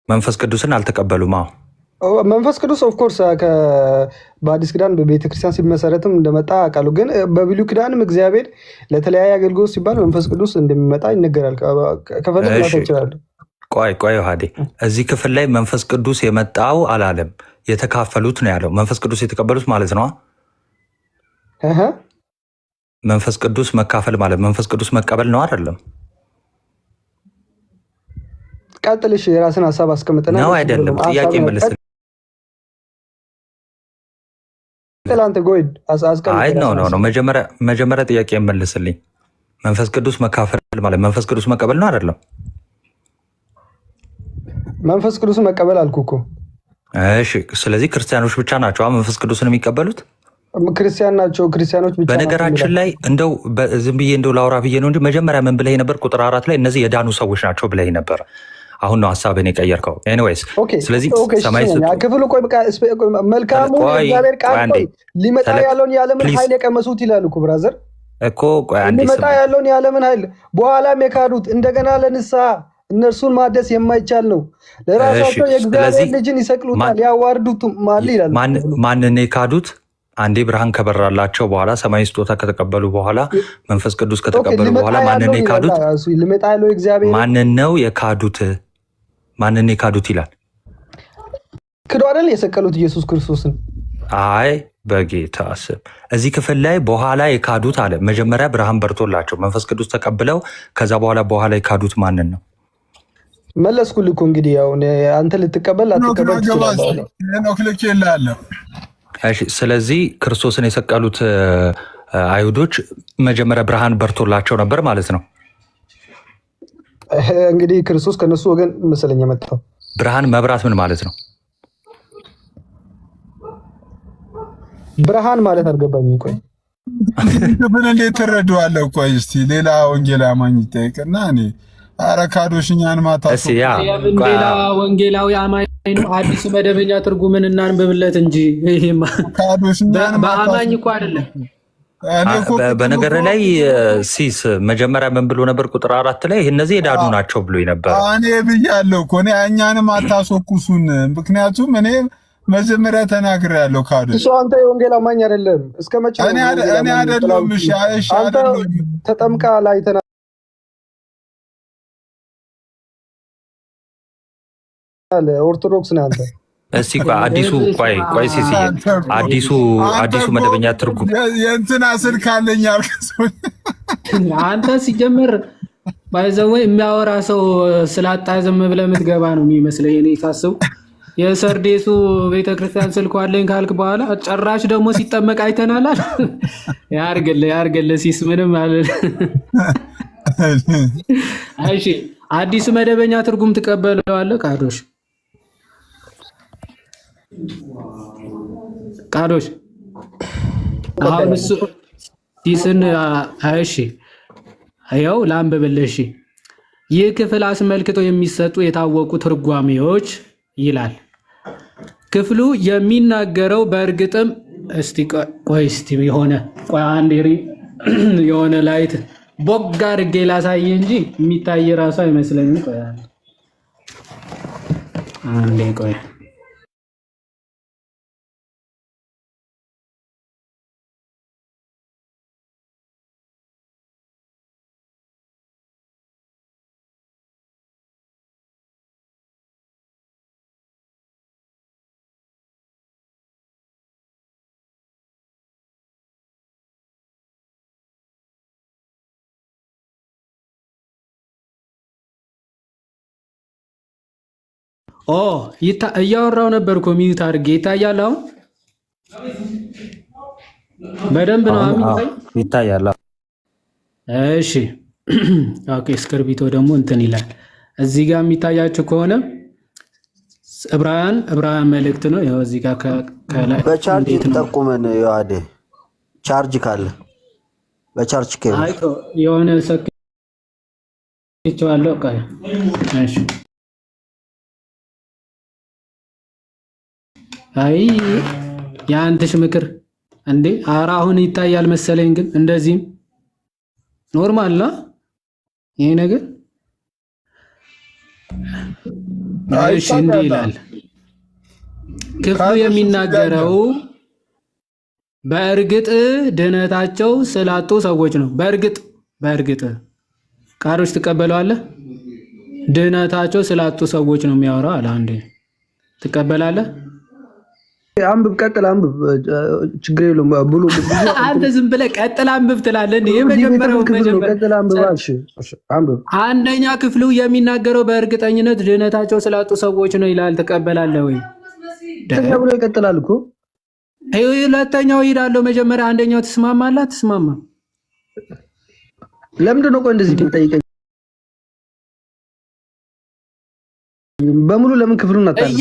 መንፈስ ቅዱስን አልተቀበሉም። መንፈስ ቅዱስ ኦፍ ኮርስ በአዲስ ኪዳን በቤተክርስቲያን ሲመሰረትም እንደመጣ አውቃለሁ። ግን በብሉይ ኪዳንም እግዚአብሔር ለተለያየ አገልግሎት ሲባል መንፈስ ቅዱስ እንደሚመጣ ይነገራል። ከፈለግ ማለት እንችላለን። ቆይ ዮሐዴ፣ እዚህ ክፍል ላይ መንፈስ ቅዱስ የመጣው አላለም፣ የተካፈሉት ነው ያለው። መንፈስ ቅዱስ የተቀበሉት ማለት ነው። መንፈስ ቅዱስ መካፈል ማለት መንፈስ ቅዱስ መቀበል ነው አይደለም? ቀጥልሽ፣ የራስን ሀሳብ አስቀምጥና ነው አይደለም? ጥያቄ መልስ። አይ ነው መጀመሪያ ጥያቄ መልስልኝ። መንፈስ ቅዱስ መካፈል ማለት መንፈስ ቅዱስ መቀበል ነው አይደለም? መንፈስ ቅዱስ መቀበል አልኩ እኮ። እሺ፣ ስለዚህ ክርስቲያኖች ብቻ ናቸው መንፈስ ቅዱስን የሚቀበሉት? ክርስቲያን ናቸው፣ ክርስቲያኖች ብቻ። በነገራችን ላይ እንደው ዝም ብዬ እንደው ላውራ ብዬ ነው እንጂ መጀመሪያ ምን ብለህ ነበር? ቁጥር 4 ላይ እነዚህ የዳኑ ሰዎች ናቸው ብለህ ነበር። አሁን ነው ሀሳብን የቀየርከው። ኤኒዌይስ ስለዚህ ሰማይ ክፍሉ መልካሙ እግዚአብሔር ቃል ሊመጣ ያለውን የዓለምን ኃይል የቀመሱት ይላሉ እኮ ብራዘር እኮ ሊመጣ ያለውን የዓለምን ኃይል በኋላም የካዱት እንደገና ለንስሐ እነርሱን ማደስ የማይቻል ነው። ለራሳቸው የእግዚአብሔር ልጅን ይሰቅሉታል፣ ያዋርዱትም ማል ይላል። ማንን የካዱት? አንዴ ብርሃን ከበራላቸው በኋላ ሰማይ ስጦታ ከተቀበሉ በኋላ መንፈስ ቅዱስ ከተቀበሉ በኋላ ማንን የካዱት? ማንን ነው የካዱት? ማንን የካዱት ይላል። ክዶ አይደል የሰቀሉት ኢየሱስ ክርስቶስን። አይ በጌታ ስም እዚህ ክፍል ላይ በኋላ የካዱት አለ። መጀመሪያ ብርሃን በርቶላቸው መንፈስ ቅዱስ ተቀብለው ከዛ በኋላ የካዱት ማንን ነው? መለስኩልህ እኮ እንግዲህ ያው አንተ ልትቀበል ላትቀበል ትችላለህ። ስለዚህ ክርስቶስን የሰቀሉት አይሁዶች መጀመሪያ ብርሃን በርቶላቸው ነበር ማለት ነው። እንግዲህ ክርስቶስ ከነሱ ወገን መሰለኝ የመጣው። ብርሃን መብራት ምን ማለት ነው? ብርሃን ማለት አልገባኝ። ቆይ ምን እንዴት ትረዳዋለህ? ቆይ እስቲ ሌላ ወንጌል አማኝ ይጠይቅና እኔ አረካዶሽ እኛን ማታ ሌላ ወንጌላዊ አማኝ ነው። አዲስ መደበኛ ትርጉምን እናንብብለት እንጂ ይሄማ በአማኝ እኮ አይደለም። በነገር ላይ ሲስ መጀመሪያ ምን ብሎ ነበር? ቁጥር 4 ላይ እነዚህ የዳኑ ናቸው ብሎ ነበር። እኔ ብያለሁ እኮ እኛንም አታስወቅሱን። ምክንያቱም እኔ መጀመሪያ ተናግሬያለሁ። ካዱ እሱ አንተ የወንጌል አማኝ አይደለም። እስከ መቼ እኔ አይደለም? እሺ አይደለም። ተጠምቃ ላይ ኦርቶዶክስ ነህ አንተ። እስቲ ቆይ ሲሲ አዲሱ መደበኛ ትርጉም የእንትና ስልክ አለኝ አልከሰው አንተ ሲጀምር ባይዘው የሚያወራ ሰው ስላጣ ዝም ብለህ የምትገባ ነው የሚመስለኝ። እኔ ሳስብ የሰርዴሱ ቤተክርስቲያን ስልኩ አለኝ ካልክ በኋላ ጨራሽ ደግሞ ሲጠመቅ አይተናል። ያርገለ ሲስ ምንም አለ። እሺ አዲስ መደበኛ ትርጉም ትቀበለዋለህ? ቃዶሽ አሁን እሱ ሲስን እሺ ያው ላንብብልህ። ይህ ክፍል አስመልክቶ የሚሰጡ የታወቁ ትርጓሜዎች ይላል። ክፍሉ የሚናገረው በእርግጥም የሆነ ላይት ቦግ አድርጌ ላሳይ እንጂ የሚታይ ራሱ አይመስለኝም። ቆይ እያወራው ነበር እኮ ሚዩት አድርጌ። ይታያል? አሁን በደንብ ነው ይታያል። እሺ ኦኬ። እስክርቢቶ ደግሞ እንትን ይላል። እዚህ ጋር የሚታያችሁ ከሆነ ዕብራውያን መልእክት ነው። ያው እዚህ ጋር ከላይ በቻርጅ ተጠቁመን ያደ ቻርጅ ካለ በቻርጅ ከሆነ የሆነ ሰክቼዋለሁ። እሺ አይ የአንተሽ ምክር እንዴ! ኧረ አሁን ይታያል መሰለኝ። ግን እንደዚህም ኖርማል ነው ይሄ ነገር። እሺ እንዲህ ይላል ክፍሉ የሚናገረው በእርግጥ ድህነታቸው ስላጡ ሰዎች ነው። በእርግጥ ቃሎች ትቀበለዋለህ? ድህነታቸው ስላጡ ሰዎች ነው የሚያወራው አለ። አንዴ ትቀበላለህ? አንብብ፣ ቀጥል፣ አንብብ፣ ችግር የለውም ብሎ አንተ ዝም ብለህ ቀጥል አንብብ ትላለህ እንዴ? የመጀመሪያው አንደኛ ክፍሉ የሚናገረው በእርግጠኝነት ድህነታቸው ስላጡ ሰዎች ነው ይላል። ትቀበላለህ ወይ? ብሎ ይቀጥላል እኮ። ሁለተኛው ሄዳለሁ። መጀመሪያ አንደኛው ትስማማለህ? አትስማማም? ለምንድን ነው ቆይ እንደዚህ የምጠይቀኝ? በሙሉ ለምን ክፍሉን አታነሳም?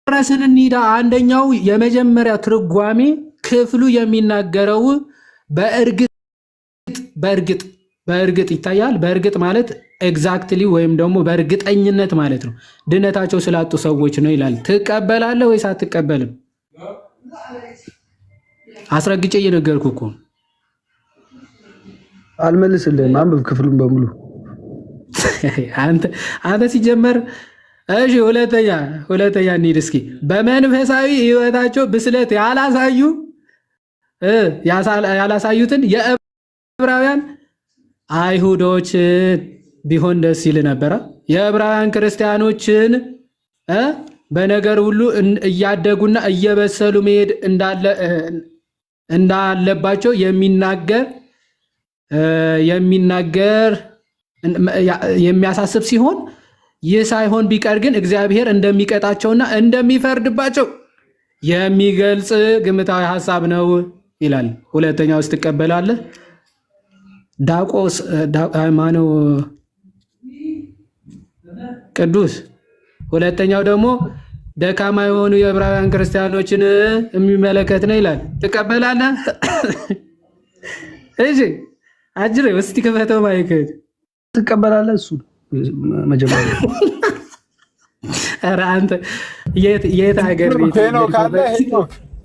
እየጨረስን እንሂዳ። አንደኛው የመጀመሪያ ትርጓሜ ክፍሉ የሚናገረው በእርግጥ ይታያል። በእርግጥ ማለት ኤግዛክትሊ ወይም ደግሞ በእርግጠኝነት ማለት ነው። ድህነታቸው ስላጡ ሰዎች ነው ይላል። ትቀበላለህ ወይስ አትቀበልም? አስረግጬ እየነገርኩህ እኮ። አልመልስልህም። አንብብ ክፍሉን በሙሉ አንተ ሲጀመር። እሺ ሁለተኛ እንሂድ እስኪ። በመንፈሳዊ ሕይወታቸው ብስለት ያላሳዩትን የዕብራውያን አይሁዶችን ቢሆን ደስ ይል ነበረ። የዕብራውያን ክርስቲያኖችን በነገር ሁሉ እያደጉና እየበሰሉ መሄድ እንዳለባቸው የሚያሳስብ ሲሆን ይህ ሳይሆን ቢቀር ግን እግዚአብሔር እንደሚቀጣቸውና እንደሚፈርድባቸው የሚገልጽ ግምታዊ ሐሳብ ነው ይላል። ሁለተኛው ውስጥ ትቀበላለህ? ማነው ቅዱስ። ሁለተኛው ደግሞ ደካማ የሆኑ የዕብራውያን ክርስቲያኖችን የሚመለከት ነው ይላል። ትቀበላለህ? እሺ አጅሬ እስቲ ክፈተው ማይክ። ትቀበላለህ? እሱ መጀመሪያ ኧረ አንተ የት ሀገር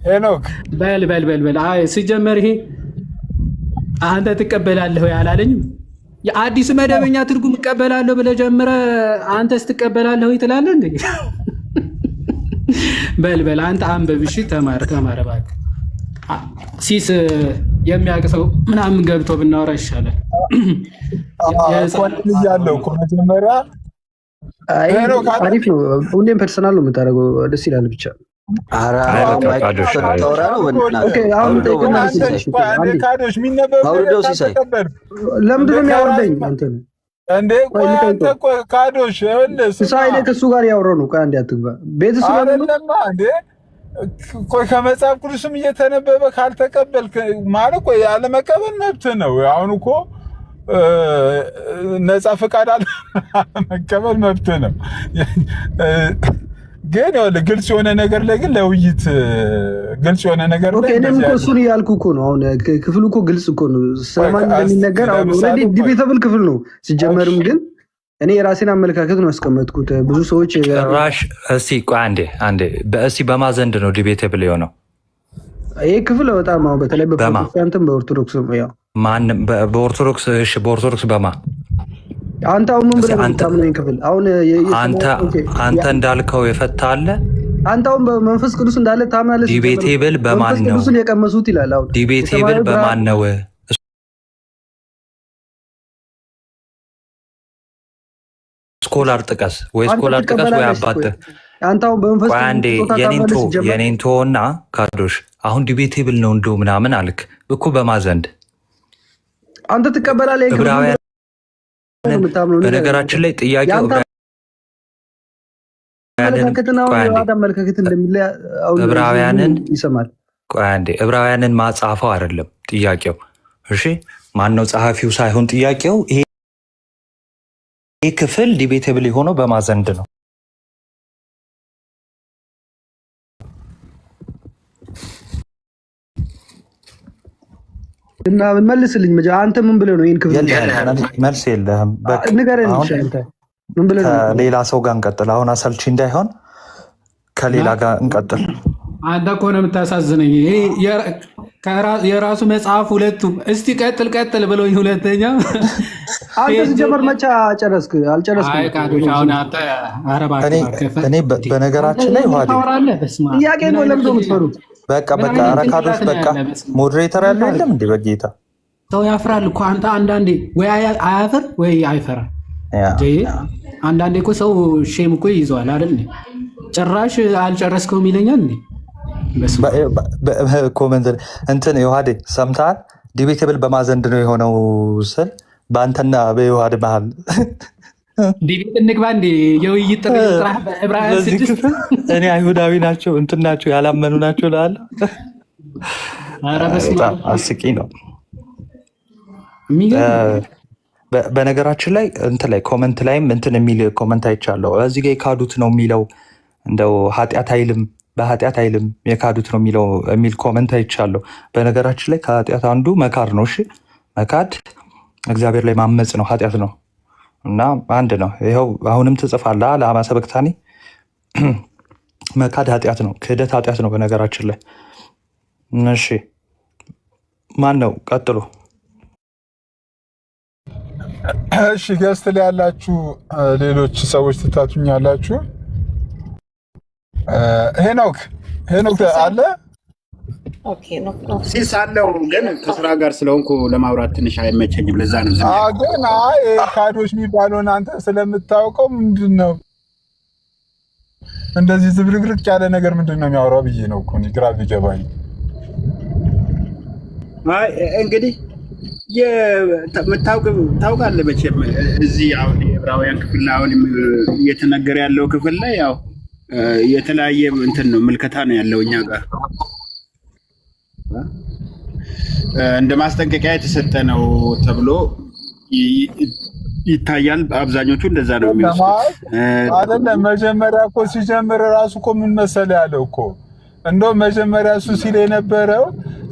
ሄኖክ በል አይ ሲጀመር ይሄ አንተ ትቀበላለህ ወይ አላለኝም። የአዲስ መደበኛ ትርጉም እቀበላለሁ ብለህ ጀምረህ አንተስ ትቀበላለህ ወይ ትላለህ እንዴ? በል አንተ አንብብ እሺ። ተማር እባክህ። ሲስ የሚያውቅ ሰው ምናምን ገብቶ ብናወራ ይሻላል። ያለው እኮ መጀመሪያ አሪፍ ነው። ሁሌም ፐርሰናል ነው የምታደርገው፣ ደስ ይላል ብቻ። ለምንድን ነው የሚያወርደኝ? ከእሱ ጋር ያወራው ነው። አንዴ አትግባ ቤት ቆይ ከመጽሐፍ ቅዱስም እየተነበበ ካልተቀበልክ ማለት ቆይ ያለመቀበል መብት ነው። አሁን እኮ ነፃ ፈቃድ አለ መቀበል መብት ነው። ግን ግልጽ የሆነ ነገር ላይ ግን ለውይይት ግልጽ የሆነ ነገር ላይ እኔም እኮ እሱን እያልኩ እኮ ነው። አሁን ክፍሉ እኮ ግልጽ እኮ ነው። ስለማን እንደሚነገር አሁን ኦልሬዲ ዲቤተብል ክፍል ነው ሲጀመርም። ግን እኔ የራሴን አመለካከት ነው ያስቀመጥኩት። ብዙ ሰዎች ራሽ እስቲ ቆይ አንዴ በእሲ በማዘንድ ነው ዲቤተብል የሆነው ይሄ ክፍል በጣም አሁን በተለይ በፕሮቴስታንትም በኦርቶዶክስም ያው ማንም በኦርቶዶክስ እሺ፣ በኦርቶዶክስ በማ አንተ አሁን ምን ብለህ የምታምነው ክፍል አሁን አንተ እንዳልከው የፈታ አለ። አንተ አሁን በመንፈስ ቅዱስ እንዳለ ታምናለህ። ዲቤቴብል በማን ነው? ቅዱስን የቀመሱት ይላል። አሁን ዲቤቴብል በማን ነው? ስኮላር ጥቀስ ወይ ስኮላር ጥቀስ ወይ አባት። አንተ አሁን በመንፈስ ቅዱስ የኔንቶና ካዶሽ አሁን ዲቤቴብል ነው እንደው ምናምን አልክ እኮ በማዘንድ አንተ ትቀበላለህ። በነገራችን ላይ ጥያቄው ዕብራውያንን ይሰማል። ቆይ አንዴ ዕብራውያንን ማጻፈው አይደለም ጥያቄው። እሺ ማን ነው ጸሐፊው ሳይሆን ጥያቄው ይሄ ክፍል ዲቤቴብል የሆነው በማዘንድ ነው። እና ምን መልስልኝ መጃ አንተ ምን ብለህ ነው ይሄን ክፍል መልስ የለህም። በቃ ንገረኝ። አንተ ምን ብለህ ነው? ከሌላ ሰው ጋር እንቀጥል። አሁን አሰልቺ እንዳይሆን ከሌላ ጋር እንቀጥል። አንተ እኮ ነው የምታሳዝነኝ። ይሄ የራሱ መጽሐፍ ሁለቱ እስቲ ቀጥል ብሎኝ ሁለተኛ አንተ ሲጀመር መቻ ጨረስክ አልጨረስክም? እኔ በነገራችን ላይ ጥያቄ ነው ለምዶ የምትፈሩት? በቃ ረካዶች በቃ ሞዴሬተር ያለው የለም እንዴ? በጌታ ሰው ያፍራል እኮ አንተ አንዳንዴ ወይ አያፍር ወይ አይፈራ። አንዳንዴ እኮ ሰው ሼም እኮ ይይዘዋል አይደል? ጭራሽ አልጨረስከውም ይለኛል እንዴ? ኮመንት እንትን ዮሐዴ ሰምተሃል? ዲቤቴብል በማዘንድ ነው የሆነው ስል በአንተና በዮሐዴ መሀል ዲቤት እንግባ እንዴ? የውይይት ጥሪ ጥራህ በዕብራውያን 6 እኔ አይሁዳዊ ናቸው እንትን ናቸው ያላመኑ ናቸው ላለ አስቂ ነው። በነገራችን ላይ እንትን ላይ ኮመንት ላይም እንትን የሚል ኮመንት አይቻለሁ። እዚህ ጋር የካዱት ነው የሚለው እንደው ኃጢአት አይልም በኃጢአት አይልም የካዱት ነው የሚለው የሚል ኮመንት አይቻለሁ። በነገራችን ላይ ከኃጢአት አንዱ መካድ ነው። እሺ መካድ እግዚአብሔር ላይ ማመፅ ነው፣ ኃጢአት ነው እና አንድ ነው። ይኸው አሁንም ትጽፋለህ ለአማ ሰበክታኒ መካድ ኃጢአት ነው፣ ክህደት ኃጢአት ነው በነገራችን ላይ። እሺ ማን ነው ቀጥሎ? እሺ ገስት ላይ ያላችሁ ሌሎች ሰዎች ትታቱኛላችሁ። ሄኖክ አለ ሲስ አለው ግን ከስራ ጋር ስለሆንኩ ለማውራት ትንሽ አይመቸኝም። ለዛ ነው ግን ካዶች የሚባለውን አንተ ስለምታውቀው ምንድን ነው እንደዚህ ዝብርቅርቅ ያለ ነገር ምንድን ነው የሚያወራው ብዬ ነው እኮ ግራ ቢገባኝ። እንግዲህ ታውቃለህ መቼም እዚህ አሁን የዕብራውያን ክፍል አሁን እየተነገረ ያለው ክፍል ላይ ያው የተለያየ እንትን ነው ምልከታ ነው ያለው። እኛ ጋር እንደ ማስጠንቀቂያ የተሰጠ ነው ተብሎ ይታያል። አብዛኞቹ እንደዛ ነው የሚወስዱት አይደለም። መጀመሪያ እኮ ሲጀምር ራሱ እኮ ምን መሰለህ ያለው እኮ እንደው መጀመሪያ እሱ ሲል የነበረው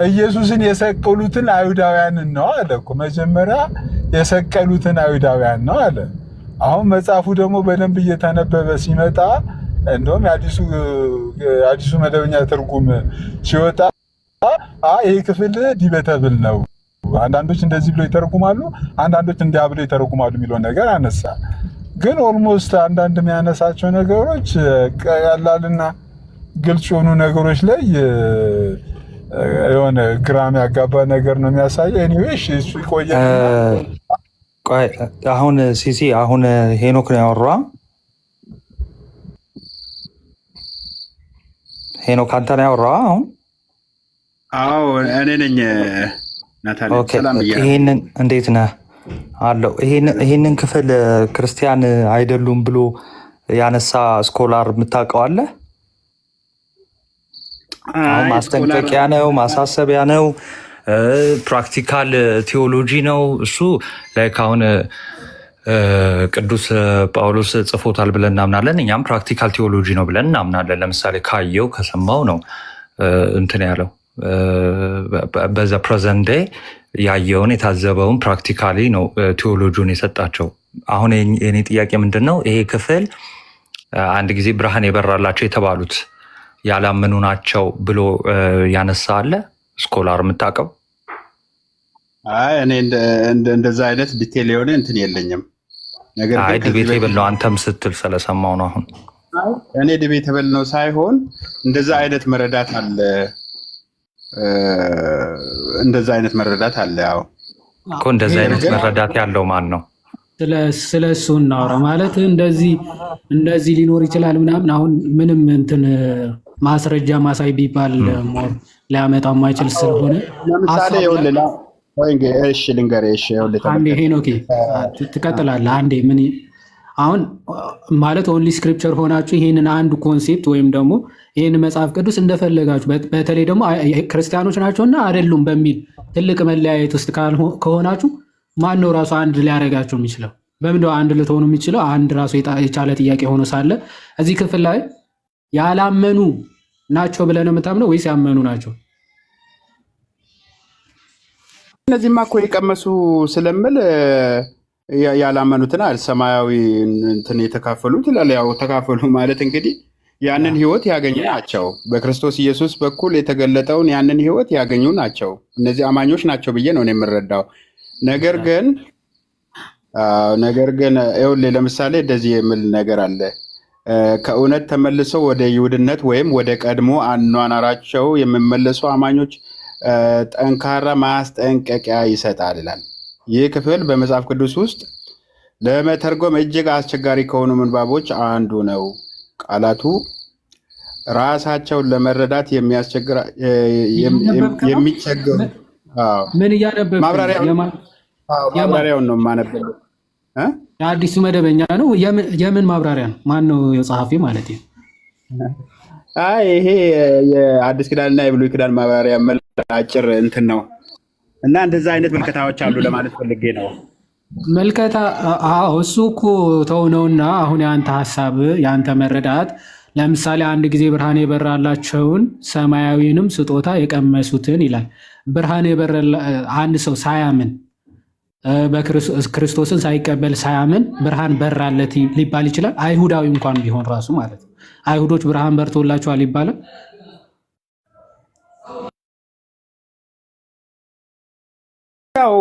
ኢየሱስን የሰቀሉትን አይሁዳውያንን ነው አለ እኮ። መጀመሪያ የሰቀሉትን አይሁዳውያን ነው አለ። አሁን መጽሐፉ ደግሞ በደንብ እየተነበበ ሲመጣ እንደውም የአዲሱ መደበኛ ትርጉም ሲወጣ ይሄ ክፍል ዲቤተብል ነው፣ አንዳንዶች እንደዚህ ብሎ ይተረጉማሉ፣ አንዳንዶች እንዲያ ብሎ ይተረጉማሉ የሚለውን ነገር አነሳ። ግን ኦልሞስት አንዳንድ የሚያነሳቸው ነገሮች ቀላልና ግልጽ የሆኑ ነገሮች ላይ የሆነ ግራም ያጋባ ነገር ነው የሚያሳየው። ኤኒዌይስ እሱ ይቆየ። አሁን ሲሲ አሁን ሄኖክ ነው ያወራ። ሄኖክ አንተ ነው ያወራ አሁን? አዎ እኔ ነኝ። ናታን ሰላም ይያል። ይሄንን እንዴት ነህ አለው። ይሄንን ክፍል ክርስቲያን አይደሉም ብሎ ያነሳ ስኮላር የምታውቀው አለ? ማስጠንቀቂያ ነው፣ ማሳሰቢያ ነው፣ ፕራክቲካል ቴዎሎጂ ነው። እሱ ላይክ አሁን ቅዱስ ጳውሎስ ጽፎታል ብለን እናምናለን። እኛም ፕራክቲካል ቴዎሎጂ ነው ብለን እናምናለን። ለምሳሌ ካየው ከሰማው ነው እንትን ያለው በዛ ፕሬዘንት ዴይ ያየውን የታዘበውን ፕራክቲካሊ ነው ቴዎሎጂውን የሰጣቸው። አሁን የኔ ጥያቄ ምንድን ነው፣ ይሄ ክፍል አንድ ጊዜ ብርሃን የበራላቸው የተባሉት ያላመኑ ናቸው ብሎ ያነሳ አለ ስኮላር የምታውቀው? እኔ እንደዛ አይነት ዲቴል የሆነ እንትን የለኝም። ነገር ግን ዲቤቴብል ነው አንተም ስትል ስለሰማው ነው። አሁን እኔ ዲቤቴብል ነው ሳይሆን እንደዛ አይነት መረዳት አለ፣ እንደዛ አይነት መረዳት አለ። ያው እኮ እንደዛ አይነት መረዳት ያለው ማን ነው? ስለ እሱ እናውራ ማለት እንደዚህ ሊኖር ይችላል ምናምን። አሁን ምንም እንትን ማስረጃ ማሳይ ቢባል ሞር ሊያመጣው የማይችል ስለሆነ ለምሳሌ ልንገርህ። አንዴ ሄኖኬ ትቀጥላለህ። አንዴ ምን አሁን ማለት ኦንሊ ስክሪፕቸር ሆናችሁ ይህንን አንዱ ኮንሴፕት ወይም ደግሞ ይህን መጽሐፍ ቅዱስ እንደፈለጋችሁ በተለይ ደግሞ ክርስቲያኖች ናቸውና አይደሉም በሚል ትልቅ መለያየት ውስጥ ከሆናችሁ ማን ነው ራሱ አንድ ሊያደርጋቸው የሚችለው? በምንድነው አንድ ልትሆኑ የሚችለው? አንድ ራሱ የቻለ ጥያቄ ሆኖ ሳለ እዚህ ክፍል ላይ ያላመኑ ናቸው ብለህ ነው የምታምነው ወይስ ያመኑ ናቸው? እነዚህማ እኮ የቀመሱ ስለምል ያላመኑትን ሰማያዊ እንትን የተካፈሉት ይላል። ያው ተካፈሉ ማለት እንግዲህ ያንን ህይወት ያገኙ ናቸው። በክርስቶስ ኢየሱስ በኩል የተገለጠውን ያንን ህይወት ያገኙ ናቸው። እነዚህ አማኞች ናቸው ብዬ ነው የምረዳው። ነገር ግን ይኸውልህ ለምሳሌ እንደዚህ የሚል ነገር አለ። ከእውነት ተመልሰው ወደ ይሁድነት ወይም ወደ ቀድሞ አኗኗራቸው የሚመለሱ አማኞች ጠንካራ ማስጠንቀቂያ ይሰጣል ይላል። ይህ ክፍል በመጽሐፍ ቅዱስ ውስጥ ለመተርጎም እጅግ አስቸጋሪ ከሆኑ ምንባቦች አንዱ ነው። ቃላቱ ራሳቸውን ለመረዳት የሚቸገሩ ምን እያነበብክ ማብራሪያውን ነው የማነበው። የአዲሱ መደበኛ ነው። የምን ማብራሪያ ነው? ማን ነው የጸሐፊ ማለት ነው? ይሄ የአዲስ ኪዳንና የብሉይ ኪዳን ማብራሪያ አጭር እንትን ነው እና እንደዛ አይነት ምልከታዎች አሉ ለማለት ፈልጌ ነው። መልከታ እሱ እኮ ተውነውና አሁን የአንተ ሀሳብ የአንተ መረዳት ለምሳሌ አንድ ጊዜ ብርሃን የበራላቸውን ሰማያዊንም ስጦታ የቀመሱትን ይላል። ብርሃን የበረላ አንድ ሰው ሳያምን በክርስቶስን ሳይቀበል ሳያምን ብርሃን በራለት ሊባል ይችላል? አይሁዳዊ እንኳን ቢሆን ራሱ ማለት ነው። አይሁዶች ብርሃን በርቶላቸዋል ይባላል? ያው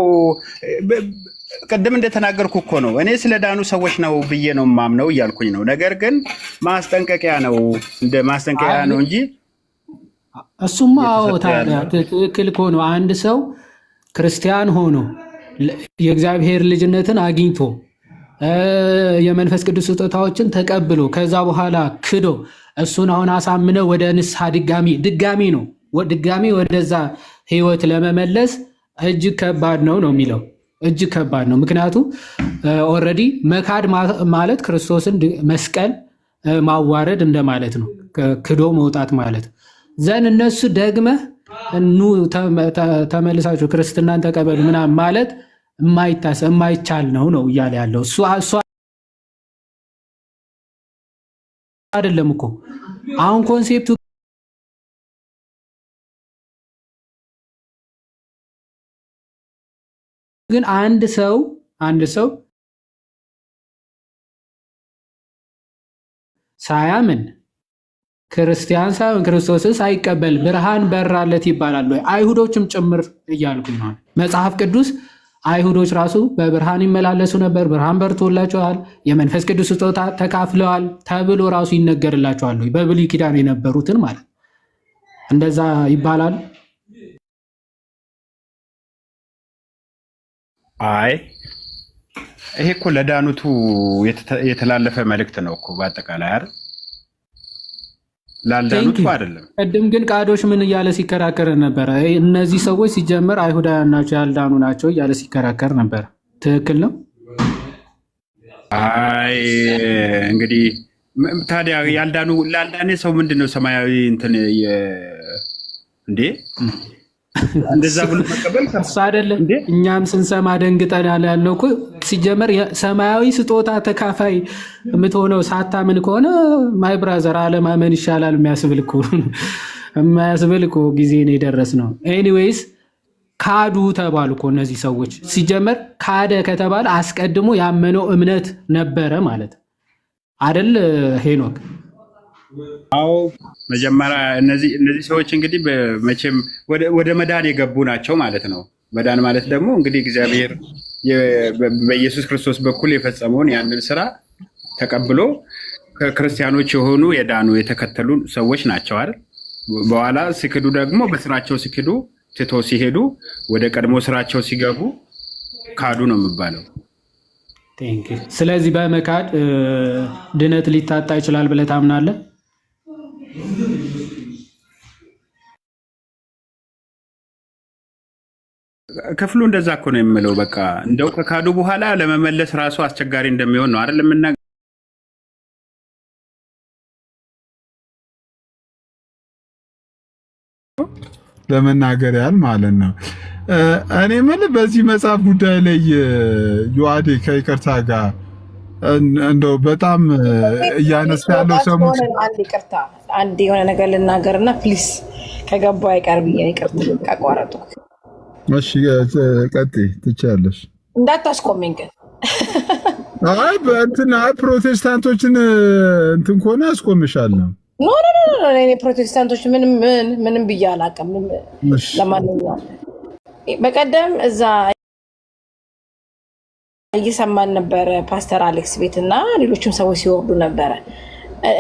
ቅድም እንደተናገርኩ እኮ ነው እኔ ስለ ዳኑ ሰዎች ነው ብዬ ነው ማምነው እያልኩኝ ነው። ነገር ግን ማስጠንቀቂያ ነው እንደ ማስጠንቀቂያ ነው እንጂ እሱማ ትክክል እኮ ነው። አንድ ሰው ክርስቲያን ሆኖ የእግዚአብሔር ልጅነትን አግኝቶ የመንፈስ ቅዱስ ስጦታዎችን ተቀብሎ ከዛ በኋላ ክዶ እሱን አሁን አሳምነው ወደ ንስሐ ድጋሚ ወደዛ ህይወት ለመመለስ እጅግ ከባድ ነው የሚለው። እጅግ ከባድ ነው። ምክንያቱም ኦልሬዲ መካድ ማለት ክርስቶስን መስቀል ማዋረድ እንደማለት ነው። ክዶ መውጣት ማለት ዘን እነሱ ደግመህ ኑ ተመልሳችሁ ክርስትናን ተቀበሉ ምናምን ማለት የማይቻል ነው እያለ ያለው እሱ አይደለም እኮ አሁን ኮንሴፕቱ ግን አንድ ሰው ሳያምን ክርስቲያን ሳይሆን ክርስቶስን ሳይቀበል ብርሃን በራለት ይባላል ወይ? አይሁዶችም ጭምር እያልኩኝ ነው። መጽሐፍ ቅዱስ አይሁዶች ራሱ በብርሃን ይመላለሱ ነበር፣ ብርሃን በርቶላቸዋል፣ የመንፈስ ቅዱስ ስጦታ ተካፍለዋል ተብሎ ራሱ ይነገርላቸዋል። በብሉይ ኪዳን የነበሩትን ማለት እንደዛ ይባላል። አይ ይሄ እኮ ለዳኑቱ የተላለፈ መልእክት ነው እኮ በአጠቃላይ አይደል? ላልዳኑቱ አይደለም። ቅድም ግን ቃዶች ምን እያለ ሲከራከር ነበረ? እነዚህ ሰዎች ሲጀመር አይሁዳውያን ናቸው ያልዳኑ ናቸው እያለ ሲከራከር ነበር። ትክክል ነው። አይ እንግዲህ ታዲያ ላልዳነ ሰው ምንድነው ሰማያዊ እንትን እንዴ እንደዛ ብሎ መቀበል እሱ አይደለም። እኛም ስንሰማ ደንግጠን ያለው እኮ ሲጀመር ሰማያዊ ስጦታ ተካፋይ የምትሆነው ሳታምን ከሆነ ማይ ብራዘር አለማመን ይሻላል የሚያስብል እኮ ጊዜ ነው የደረስነው። ኤኒዌይስ ካዱ ተባሉ እኮ እነዚህ ሰዎች። ሲጀመር ካደ ከተባለ አስቀድሞ ያመነው እምነት ነበረ ማለት አይደል ሄኖክ? አዎ መጀመሪያ እነዚህ ሰዎች እንግዲህ መቼም ወደ መዳን የገቡ ናቸው ማለት ነው። መዳን ማለት ደግሞ እንግዲህ እግዚአብሔር በኢየሱስ ክርስቶስ በኩል የፈጸመውን ያንን ስራ ተቀብሎ ክርስቲያኖች የሆኑ የዳኑ የተከተሉ ሰዎች ናቸው አይደል? በኋላ ሲክዱ ደግሞ በስራቸው ሲክዱ ትቶ ሲሄዱ ወደ ቀድሞ ስራቸው ሲገቡ ካዱ ነው የሚባለው። ስለዚህ በመካድ ድነት ሊታጣ ይችላል ብለህ ታምናለህ? ክፍሉ እንደዛ እኮ ነው የምለው። በቃ እንደው ከካዱ በኋላ ለመመለስ ራሱ አስቸጋሪ እንደሚሆን ነው አይደል የምናገር። ለመናገር ያህል ማለት ነው። እኔ የምልህ በዚህ መጽሐፍ ጉዳይ ላይ ዮአዴ ከይቅርታ ጋር እንደው በጣም እያነሳ ያለው ሰሞኑን አንድ የሆነ ነገር ልናገርና ፕሊስ ከገባው አይቀር ብዬ ይቅርታ ካቋረጡ። እሺ ቀጥይ ትችያለሽ። እንዳታስቆመኝ ግን አይ በእንትና ፕሮቴስታንቶችን እንትን ከሆነ አስቆምሻለሁ። ኖ ኖ ኖ እኔ ፕሮቴስታንቶች ምንም ብዬ አላውቅም። ለማንኛውም በቀደም እዛ እየሰማን ነበረ ፓስተር አሌክስ ቤት እና ሌሎችም ሰዎች ሲወርዱ ነበረ።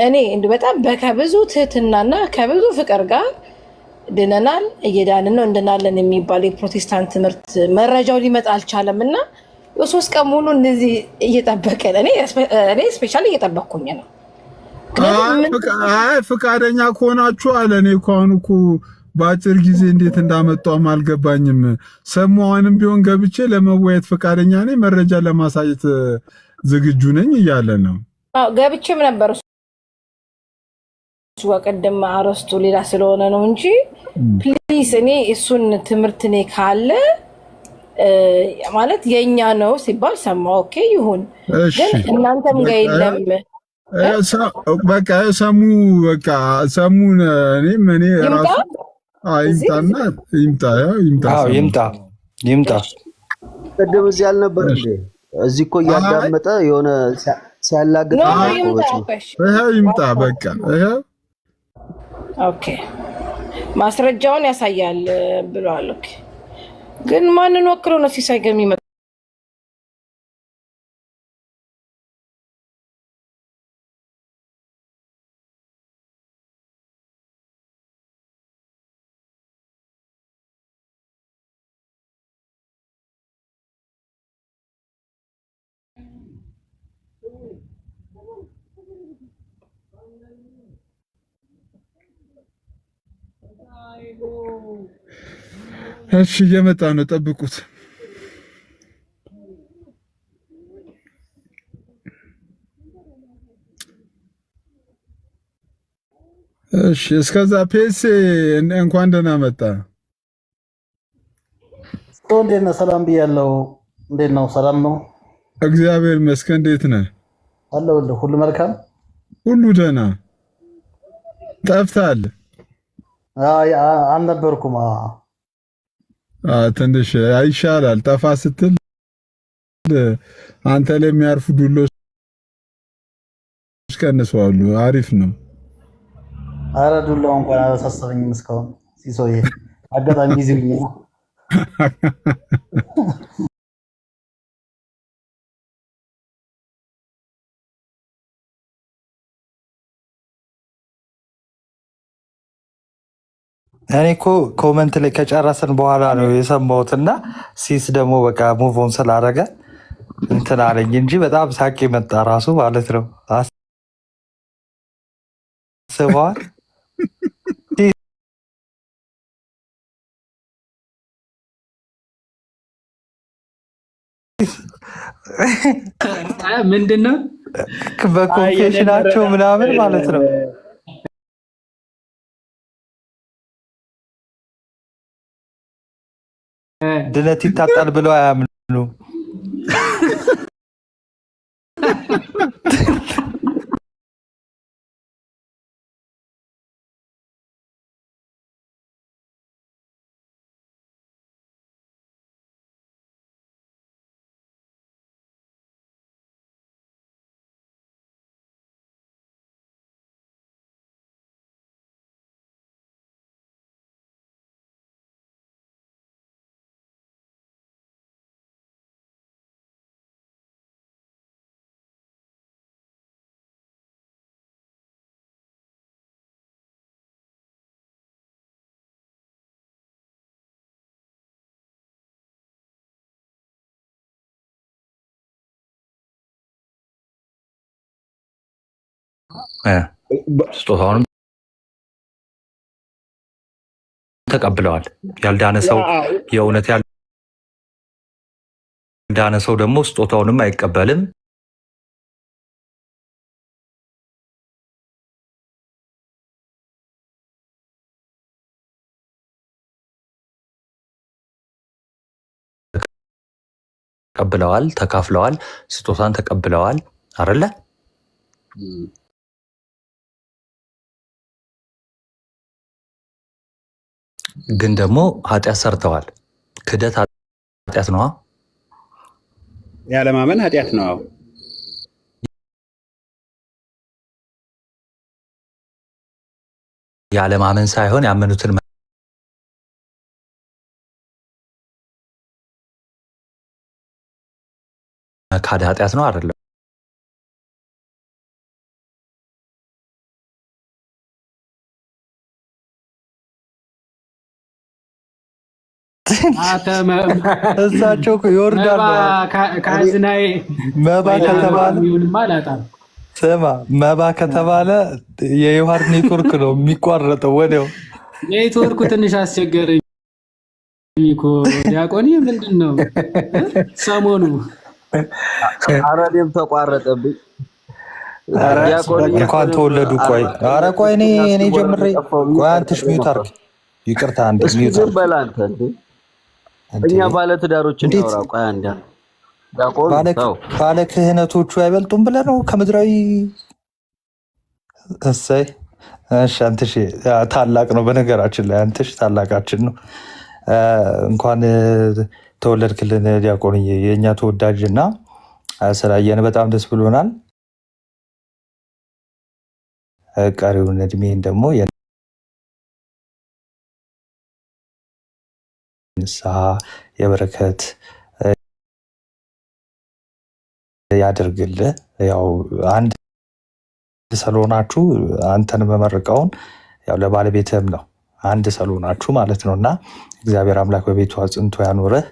እኔ በጣም ከብዙ ትህትናና ከብዙ ፍቅር ጋር ድነናል፣ እየዳንን ነው፣ እንድናለን የሚባል የፕሮቴስታንት ትምህርት መረጃው ሊመጣ አልቻለም እና የ3 ቀን ሙሉ እንደዚህ እየጠበቀን እኔ ስፔሻሊ እየጠበቅኩኝ ነው። ፍቃደኛ ከሆናችሁ አለ። እኔ እኮ አሁን እኮ በአጭር ጊዜ እንዴት እንዳመጣውም አልገባኝም። ሰሞኑንም ቢሆን ገብቼ ለመወያየት ፍቃደኛ ነኝ፣ መረጃ ለማሳየት ዝግጁ ነኝ እያለ ነው። ገብቼም ነበር እሱ ቅድም አረስቱ ሌላ ስለሆነ ነው እንጂ ፕሊዝ እኔ እሱን ትምህርት እኔ ካለ ማለት የኛ ነው ሲባል ሰማ። ኦኬ ይሁን፣ ግን እናንተም ጋር የለም በቃ ሰሙ በቃ ሰሙን እኔ ራሱ ይምጣና ይምጣ። ቅድም እዚህ አልነበር እንዴ? እዚህ እኮ እያዳመጠ የሆነ ሲያላግጥ ይምጣ በቃ ኦኬ ማስረጃውን ያሳያል ብለዋል። ኦኬ ግን ማንን ወክሎ ነው ሲሳይ ገሚ መጣ? እሺ እየመጣ ነው፣ ጠብቁት። እሺ እስከዛ ፔስ እንኳን ደህና መጣ። እንዴት ነህ? ሰላም ብያለሁ። እንዴት ነው? ሰላም ነው? እግዚአብሔር ይመስገን። እንዴት ነህ? አለሁልህ። ሁሉ መልካም፣ ሁሉ ደህና። ጠፍተሃል? አልነበርኩም። ትንሽ ይሻላል። ጠፋ ስትል አንተ ላይ የሚያርፉ ዱሎች ቀንሰዋሉ። አሪፍ ነው። አረ ዱላው እንኳን አላሳሰበኝም እስካሁን። ሲሶዬ አጋጣሚ ጊዜ ነው። እኔ እኮ ኮመንት ላይ ከጨረስን በኋላ ነው የሰማሁትና ሲስ ደግሞ በቃ ሙቭ ኦን ስላደረገ እንትን አለኝ እንጂ በጣም ሳቄ መጣ ራሱ ማለት ነው። አስበዋል። ምንድን ነው በኮንፌሽናቸው ምናምን ማለት ነው። ድነት ይታጣል ብለው አያምኑም። ስጦታውንም ተቀብለዋል። ያልዳነ ሰው የእውነት ያልዳነ ሰው ደግሞ ስጦታውንም አይቀበልም። ተቀብለዋል፣ ተካፍለዋል፣ ስጦታን ተቀብለዋል አይደለ? ግን ደግሞ ኃጢአት ሰርተዋል። ክደት ኃጢአት ነዋ። ያለማመን ኃጢአት ነው። ያለማመን ሳይሆን ያመኑትን መካድ ኃጢአት ነው አይደለም? እሳቸው ይወርዳሉ። ካዝናዬ መባ ከተባለ ስማ፣ መባ ከተባለ የዮሐር ኔትወርክ ነው የሚቋረጠው ወዲያው። ኔትወርኩ ትንሽ አስቸገረኝ እኮ ዲያቆን፣ ምንድን ነው ሰሞኑ? ኧረ እኔም ተቋረጠብኝ። እንኳን ተወለዱ። ቆይ ኧረ ቆይ እኔ ጀምሬ ቆይ፣ አንተሽ ሚውት አድርግ። ይቅርታ አንድ ሚውት አድርግ። በል አንተ እንዴ እኛ ባለ ትዳሮች እናውራ። ቆይ አንዴ ባለ ክህነቶቹ አይበልጡም ብለህ ነው ከምድራዊ? እሰይ እሺ። አንተሽ ታላቅ ነው በነገራችን ላይ፣ አንተሽ ታላቃችን ነው። እንኳን ተወለድክልን ዲያቆንዬ፣ የእኛ ተወዳጅ እና ስላየን በጣም ደስ ብሎናል። ቀሪውን እድሜን ደግሞ ንስሐ የበረከት ያደርግልህ። ያው አንድ ስለሆናችሁ አንተን መመረቀውን ያው ለባለቤትህም ነው፣ አንድ ስለሆናችሁ ማለት ነው። እና እግዚአብሔር አምላክ በቤቱ አጽንቶ ያኑርህ፣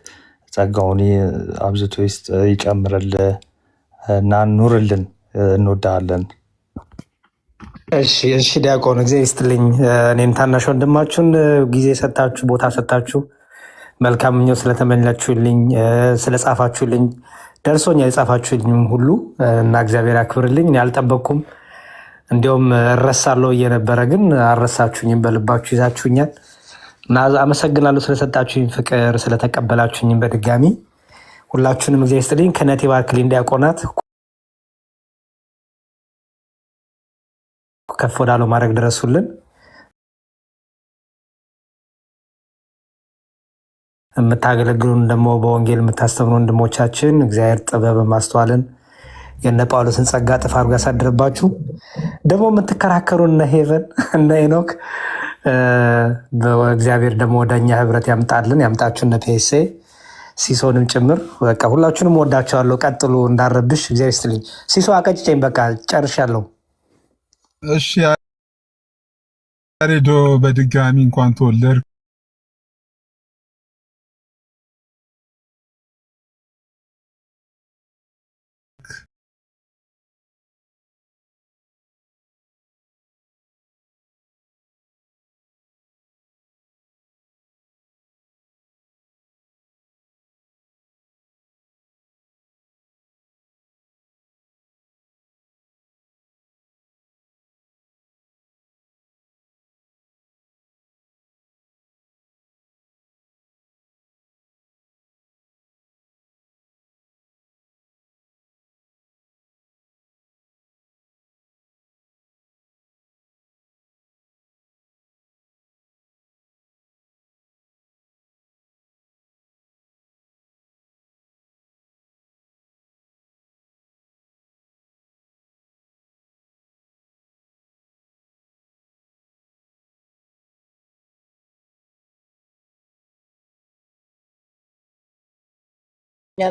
ጸጋውን አብዝቶ ይጨምርልህ እና ኑርልን። እንወዳለን። እሺ ዲያቆን እግዚአብሔር ይስጥልኝ። እኔም ታናሽ ወንድማችሁን ጊዜ ሰጣችሁ ቦታ ሰጣችሁ መልካም ምኞት ስለተመኛችሁልኝ ስለጻፋችሁልኝ ደርሶኛ የጻፋችሁልኝም ሁሉ እና እግዚአብሔር ያክብርልኝ። እኔ አልጠበቅኩም፣ እንዲያውም እረሳለሁ እየነበረ ግን አልረሳችሁኝም፣ በልባችሁ ይዛችሁኛል እና አመሰግናለሁ ስለሰጣችሁኝ ፍቅር ስለተቀበላችሁኝም በድጋሚ ሁላችሁንም እግዚአብሔር ይስጥልኝ። ክህነት ይባርክልኝ። ዲያቆናት ከፍ ወዳለው ማድረግ ድረሱልን። የምታገለግሉን ደግሞ በወንጌል የምታስተምሩ ወንድሞቻችን እግዚአብሔር ጥበብ ማስተዋልን የነ ጳውሎስን ጸጋ ጥፍ አድርጎ ያሳድርባችሁ። ደግሞ የምትከራከሩ እነ ሄቨን እነ ሄኖክ እግዚአብሔር ደግሞ ወደኛ ህብረት ያምጣልን፣ ያምጣችሁ። እነ ፔሴ ሲሶንም ጭምር በቃ ሁላችሁንም ወዳችኋለሁ። ቀጥሉ፣ እንዳረብሽ። እግዚአብሔር ይስጥልኝ። ሲሶ አቀጭጨኝ፣ በቃ ጨርሻለሁ። እሺ ያሬዶ በድጋሚ እንኳን ተወለድክ።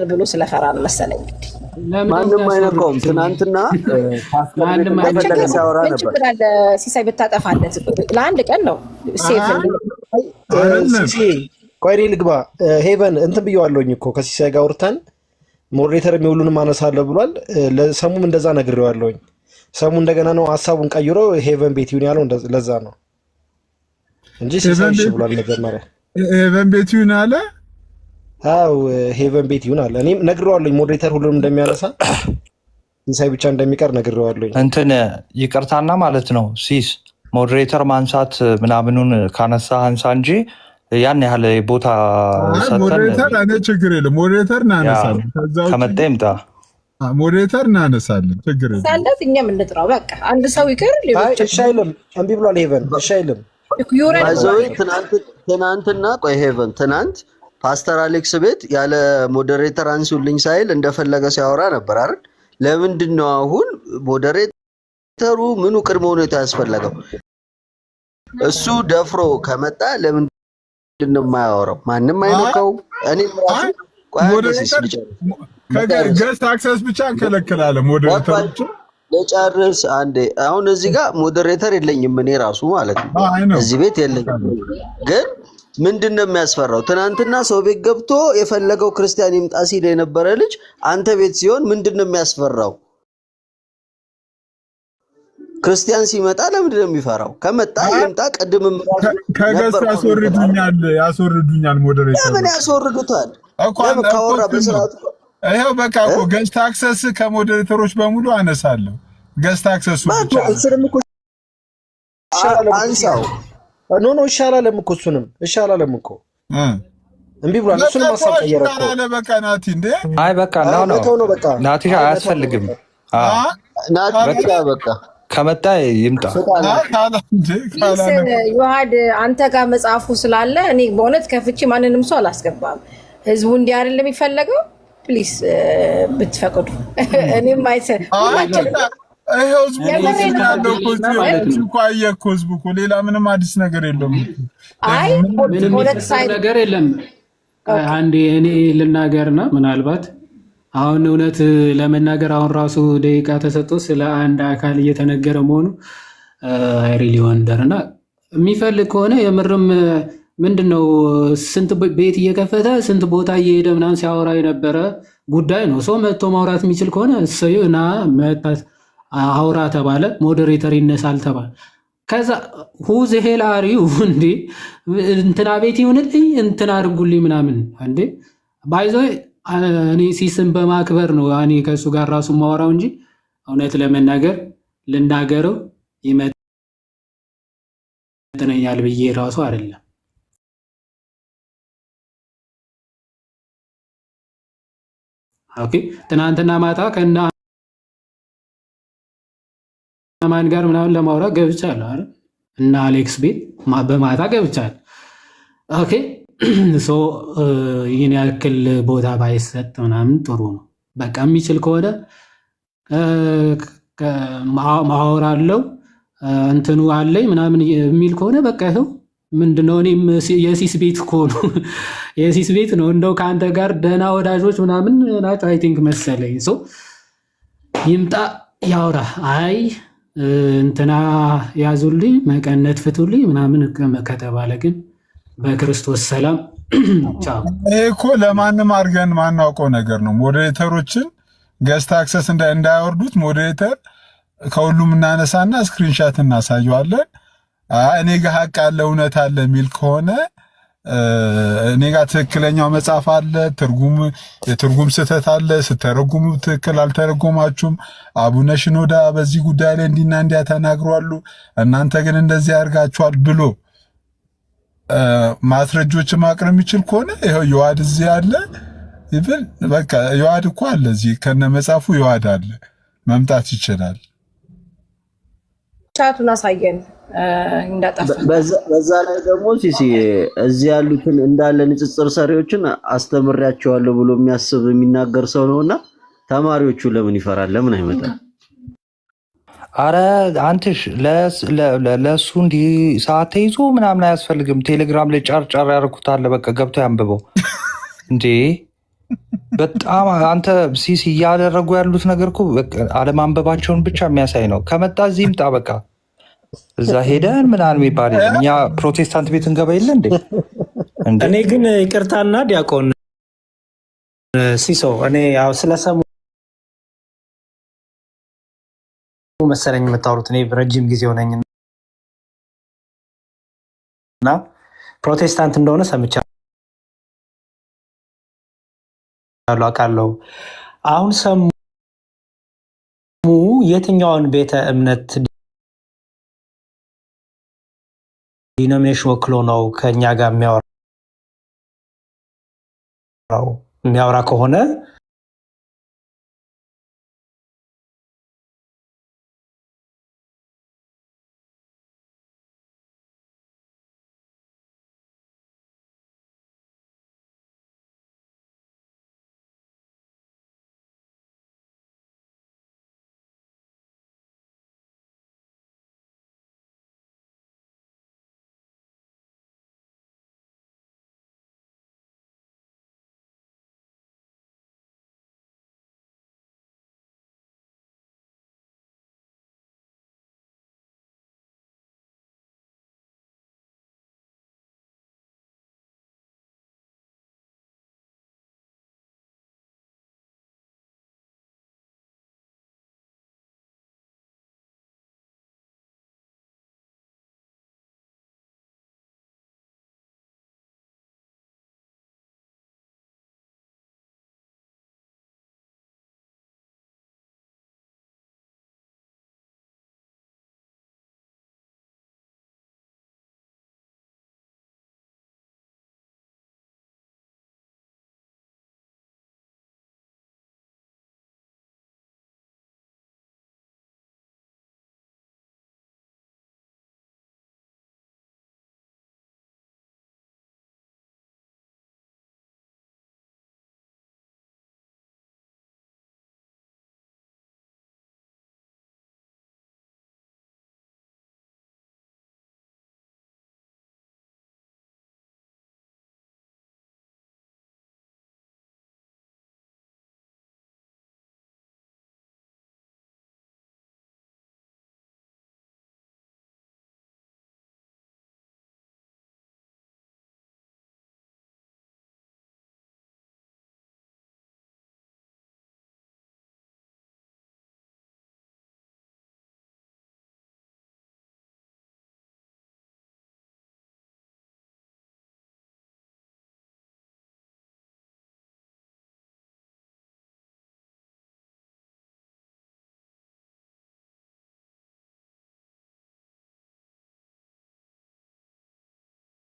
ብሎ ስለፈራ መሰለኝ ማንም አይነካውም። ትናንትና ሲያወራ ነበር። ሲሳይ ብታጠፋለት ለአንድ ቀን ነው ሴፍ ቆይሬ ልግባ። ሄቨን እንትን ብየዋለሁኝ እኮ ከሲሳይ ጋር አውርተን ሞዴሬተር የሚውሉንም አነሳለሁ ብሏል። ለሰሙም እንደዛ ነግሬዋለሁኝ። ሰሙ እንደገና ነው ሀሳቡን ቀይሮ ሄቨን ቤት ይሁን ያለው። ለዛ ነው እንጂ ሲሳይ እሺ ብሏል። መጀመሪያ ሄቨን ቤት ይሁን አለ። አው ሄቨን ቤት ይሁን አለ። እኔም ነግሬዋለሁኝ ሞዴሬተር ሁሉንም እንደሚያነሳ ሲሳይ ብቻ እንደሚቀር ነግሬዋለሁኝ። እንትን ይቅርታና ማለት ነው ሲስ ሞዴሬተር ማንሳት ምናምኑን ካነሳ አንሳ እንጂ ያን ያህል ቦታ ሰጠን። ሞዴሬተር እኔ ችግር የለም። ሞዴሬተር እናነሳለን። ከመጣ ይምጣ። ሞዴሬተር እናነሳለን። ችግር የለም። ሳለት እኛም እንጥራው። በቃ አንድ ሰው ይቅር። ሌሎች እሺ አይልም። እምቢ ብሏል ሄቨን። እሺ አይልም። ትናንትና ቆይ ሄቨን ትናንት ፓስተር አሌክስ ቤት ያለ ሞዴሬተር አንሱልኝ ሳይል እንደፈለገ ሲያወራ ነበር አይደል? ለምንድን ነው አሁን ሞዴሬተሩ ምኑ ቅድመ ሁኔታ ያስፈለገው? እሱ ደፍሮ ከመጣ ለምንድን ነው የማያወራው? ማንም አይነካው። እኔ ራሱ ገስት አክሰስ ብቻ እንከለክላለን። ሞዴሬተሮች ለጨርስ አንዴ። አሁን እዚህ ጋር ሞዴሬተር የለኝም እኔ ራሱ ማለት ነው፣ እዚህ ቤት የለኝም። ግን ምንድን ነው የሚያስፈራው? ትናንትና ሰው ቤት ገብቶ የፈለገው ክርስቲያን ይምጣ ሲል የነበረ ልጅ አንተ ቤት ሲሆን ምንድን ነው የሚያስፈራው? ክርስቲያን ሲመጣ ለምንድን ነው የሚፈራው? ከመጣ ይምጣ። ቅድምም ከገስት ያስወርዱኛል። ሞዴሬተር ለምን ያስወርዱታል? ለምን ካወራ በስርዓቱ ይሄው በቃ እኮ ገስት አክሰስ ከሞዴሬተሮች በሙሉ አነሳለሁ። ገስት አክሰሱ ብቻ እሱንም እኮ አንሳው። ኖ ይሻላልም እኮ እሱንም ይሻላልም እኮ እምቢ ብሏል። እሱንም ሀሳብ ቀየረ እኮ በቃ ናቲ እንዴ አይ በቃ ነው በቃ ናቲ አያስፈልግም። ናቲ በቃ ከመጣ ይምጣ። ዮሐድ አንተ ጋር መጽሐፉ ስላለ እኔ በእውነት ከፍቼ ማንንም ሰው አላስገባም። ህዝቡ እንዲህ አይደለም የሚፈለገው። ፕሊስ ብትፈቅዱ እኔም ህዝቡ እኮ ሌላ ምንም አዲስ ነገር የለውም። አይ ነገር የለም። አንዴ እኔ ልናገርና ምናልባት አሁን እውነት ለመናገር አሁን ራሱ ደቂቃ ተሰጥቶ ስለ አንድ አካል እየተነገረ መሆኑ አይሪሊ ወንደር እና የሚፈልግ ከሆነ የምርም ምንድነው ስንት ቤት እየከፈተ ስንት ቦታ እየሄደ ምናምን ሲያወራ የነበረ ጉዳይ ነው። ሰው መጥቶ ማውራት የሚችል ከሆነ እሰዩና መጣት አውራ ተባለ፣ ሞዴሬተር ይነሳል ተባለ። ከዛ ሁዝ ሄላሪው እንዴ እንትና ቤት ይሁንልኝ እንትና አድርጉልኝ ምናምን እንዴ ባይዞ እኔ ሲስም በማክበር ነው እኔ ከእሱ ጋር ራሱ ማወራው እንጂ እውነት ለመናገር ልናገረው ይመጥነኛል ብዬ ራሱ አይደለም። ኦኬ ትናንትና ማታ ከና ማን ጋር ምናምን ለማውራት ገብቻለሁ አይደል? እና አሌክስ ቤት በማታ ገብቻለሁ። ኦኬ ሶ ይህን ያክል ቦታ ባይሰጥ ምናምን ጥሩ ነው። በቃ የሚችል ከሆነ ማወር አለው እንትኑ አለኝ ምናምን የሚል ከሆነ በቃ ይኸው ምንድነው እኔም የሲስ ቤት እኮ ነው የሲስ ቤት ነው። እንደው ከአንተ ጋር ደህና ወዳጆች ምናምን ናቸው አይ ቲንክ መሰለኝ። ሶ ይምጣ ያውራ። አይ እንትና ያዙልኝ መቀነት ፍቱልኝ ምናምን ከተባለ ግን በክርስቶስ ሰላም ቻው። ይሄ እኮ ለማንም አድርገን ማናውቀው ነገር ነው። ሞዴሬተሮችን ገስት አክሰስ እንዳያወርዱት ሞዴሬተር ከሁሉም እናነሳና ስክሪንሻት እናሳየዋለን። እኔ ጋር ሀቅ አለ እውነት አለ የሚል ከሆነ እኔ ጋር ትክክለኛው መጽሐፍ አለ፣ የትርጉም ስህተት አለ፣ ስተረጉሙ ትክክል አልተረጎማችሁም፣ አቡነ ሽኖዳ በዚህ ጉዳይ ላይ እንዲና እንዲያ ተናግሯሉ፣ እናንተ ግን እንደዚህ ያርጋችኋል ብሎ ማስረጆች ማቅረብ የሚችል ከሆነ ይኸው የዋድ እዚህ አለ። ይብል በቃ የዋድ እኮ አለ እዚህ ከነ መጽሐፉ የዋድ አለ፣ መምጣት ይችላል። ቻቱን አሳየን እንዳጠፋ። በዛ ላይ ደግሞ ሲሲ እዚህ ያሉትን እንዳለ ንጽጽር ሰሪዎችን አስተምሬያቸዋለሁ ብሎ የሚያስብ የሚናገር ሰው ነውና ተማሪዎቹ ለምን ይፈራል? ለምን አይመጣም? አረ አንትሽ ለእሱ እንዲህ ሰዓት ተይዞ ምናምን አያስፈልግም። ቴሌግራም ላይ ጫርጫር ያደርጉታል። በቃ ገብቶ ያንብበው እንዴ። በጣም አንተ ሲሲ እያደረጉ ያሉት ነገር እኮ አለማንበባቸውን ብቻ የሚያሳይ ነው። ከመጣ እዚህ ይምጣ። በቃ እዛ ሄደን ምናምን የሚባል የለም። እኛ ፕሮቴስታንት ቤት እንገባ የለ እንዴ? እኔ ግን ይቅርታና ዲያቆን ሲሶ እኔ ያው ስለሰሙ መሰለኝ የምታወሩት እኔ ረጅም ጊዜ ሆነኝ እና ፕሮቴስታንት እንደሆነ ሰምቻለሁ አውቃለሁ። አሁን ሰሙ የትኛውን ቤተ እምነት ዲኖሚኔሽን ወክሎ ነው ከኛ ጋር የሚያወራ ከሆነ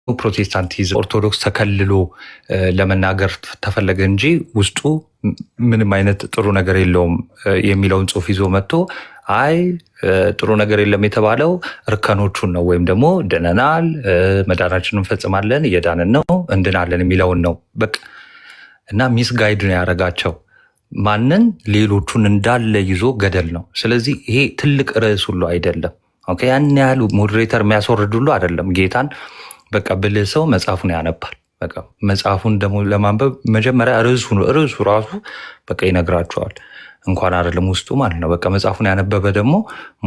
ፕሮቴስታንቲዝም ኦርቶዶክስ ተከልሎ ለመናገር ተፈለገ እንጂ ውስጡ ምንም አይነት ጥሩ ነገር የለውም የሚለውን ጽሑፍ ይዞ መጥቶ አይ ጥሩ ነገር የለም የተባለው እርከኖቹን ነው ወይም ደግሞ ድነናል፣ መዳናችንን እንፈጽማለን፣ እየዳንን ነው፣ እንድናለን የሚለውን ነው በቃ። እና ሚስ ጋይድ ነው ያደረጋቸው ማንን ሌሎቹን እንዳለ ይዞ ገደል ነው። ስለዚህ ይሄ ትልቅ ርዕስ ሁሉ አይደለም። ኦኬ ያን ያህል ሞዴሬተር የሚያስወርድ ሁሉ አይደለም። ጌታን በቃ ብልህ ሰው መጽሐፉን ያነባል። በቃ መጽሐፉን ደግሞ ለማንበብ መጀመሪያ ርዕሱ ራሱ በቃ ይነግራቸዋል። እንኳን አይደለም ውስጡ ማለት ነው። በቃ መጽሐፉን ያነበበ ደግሞ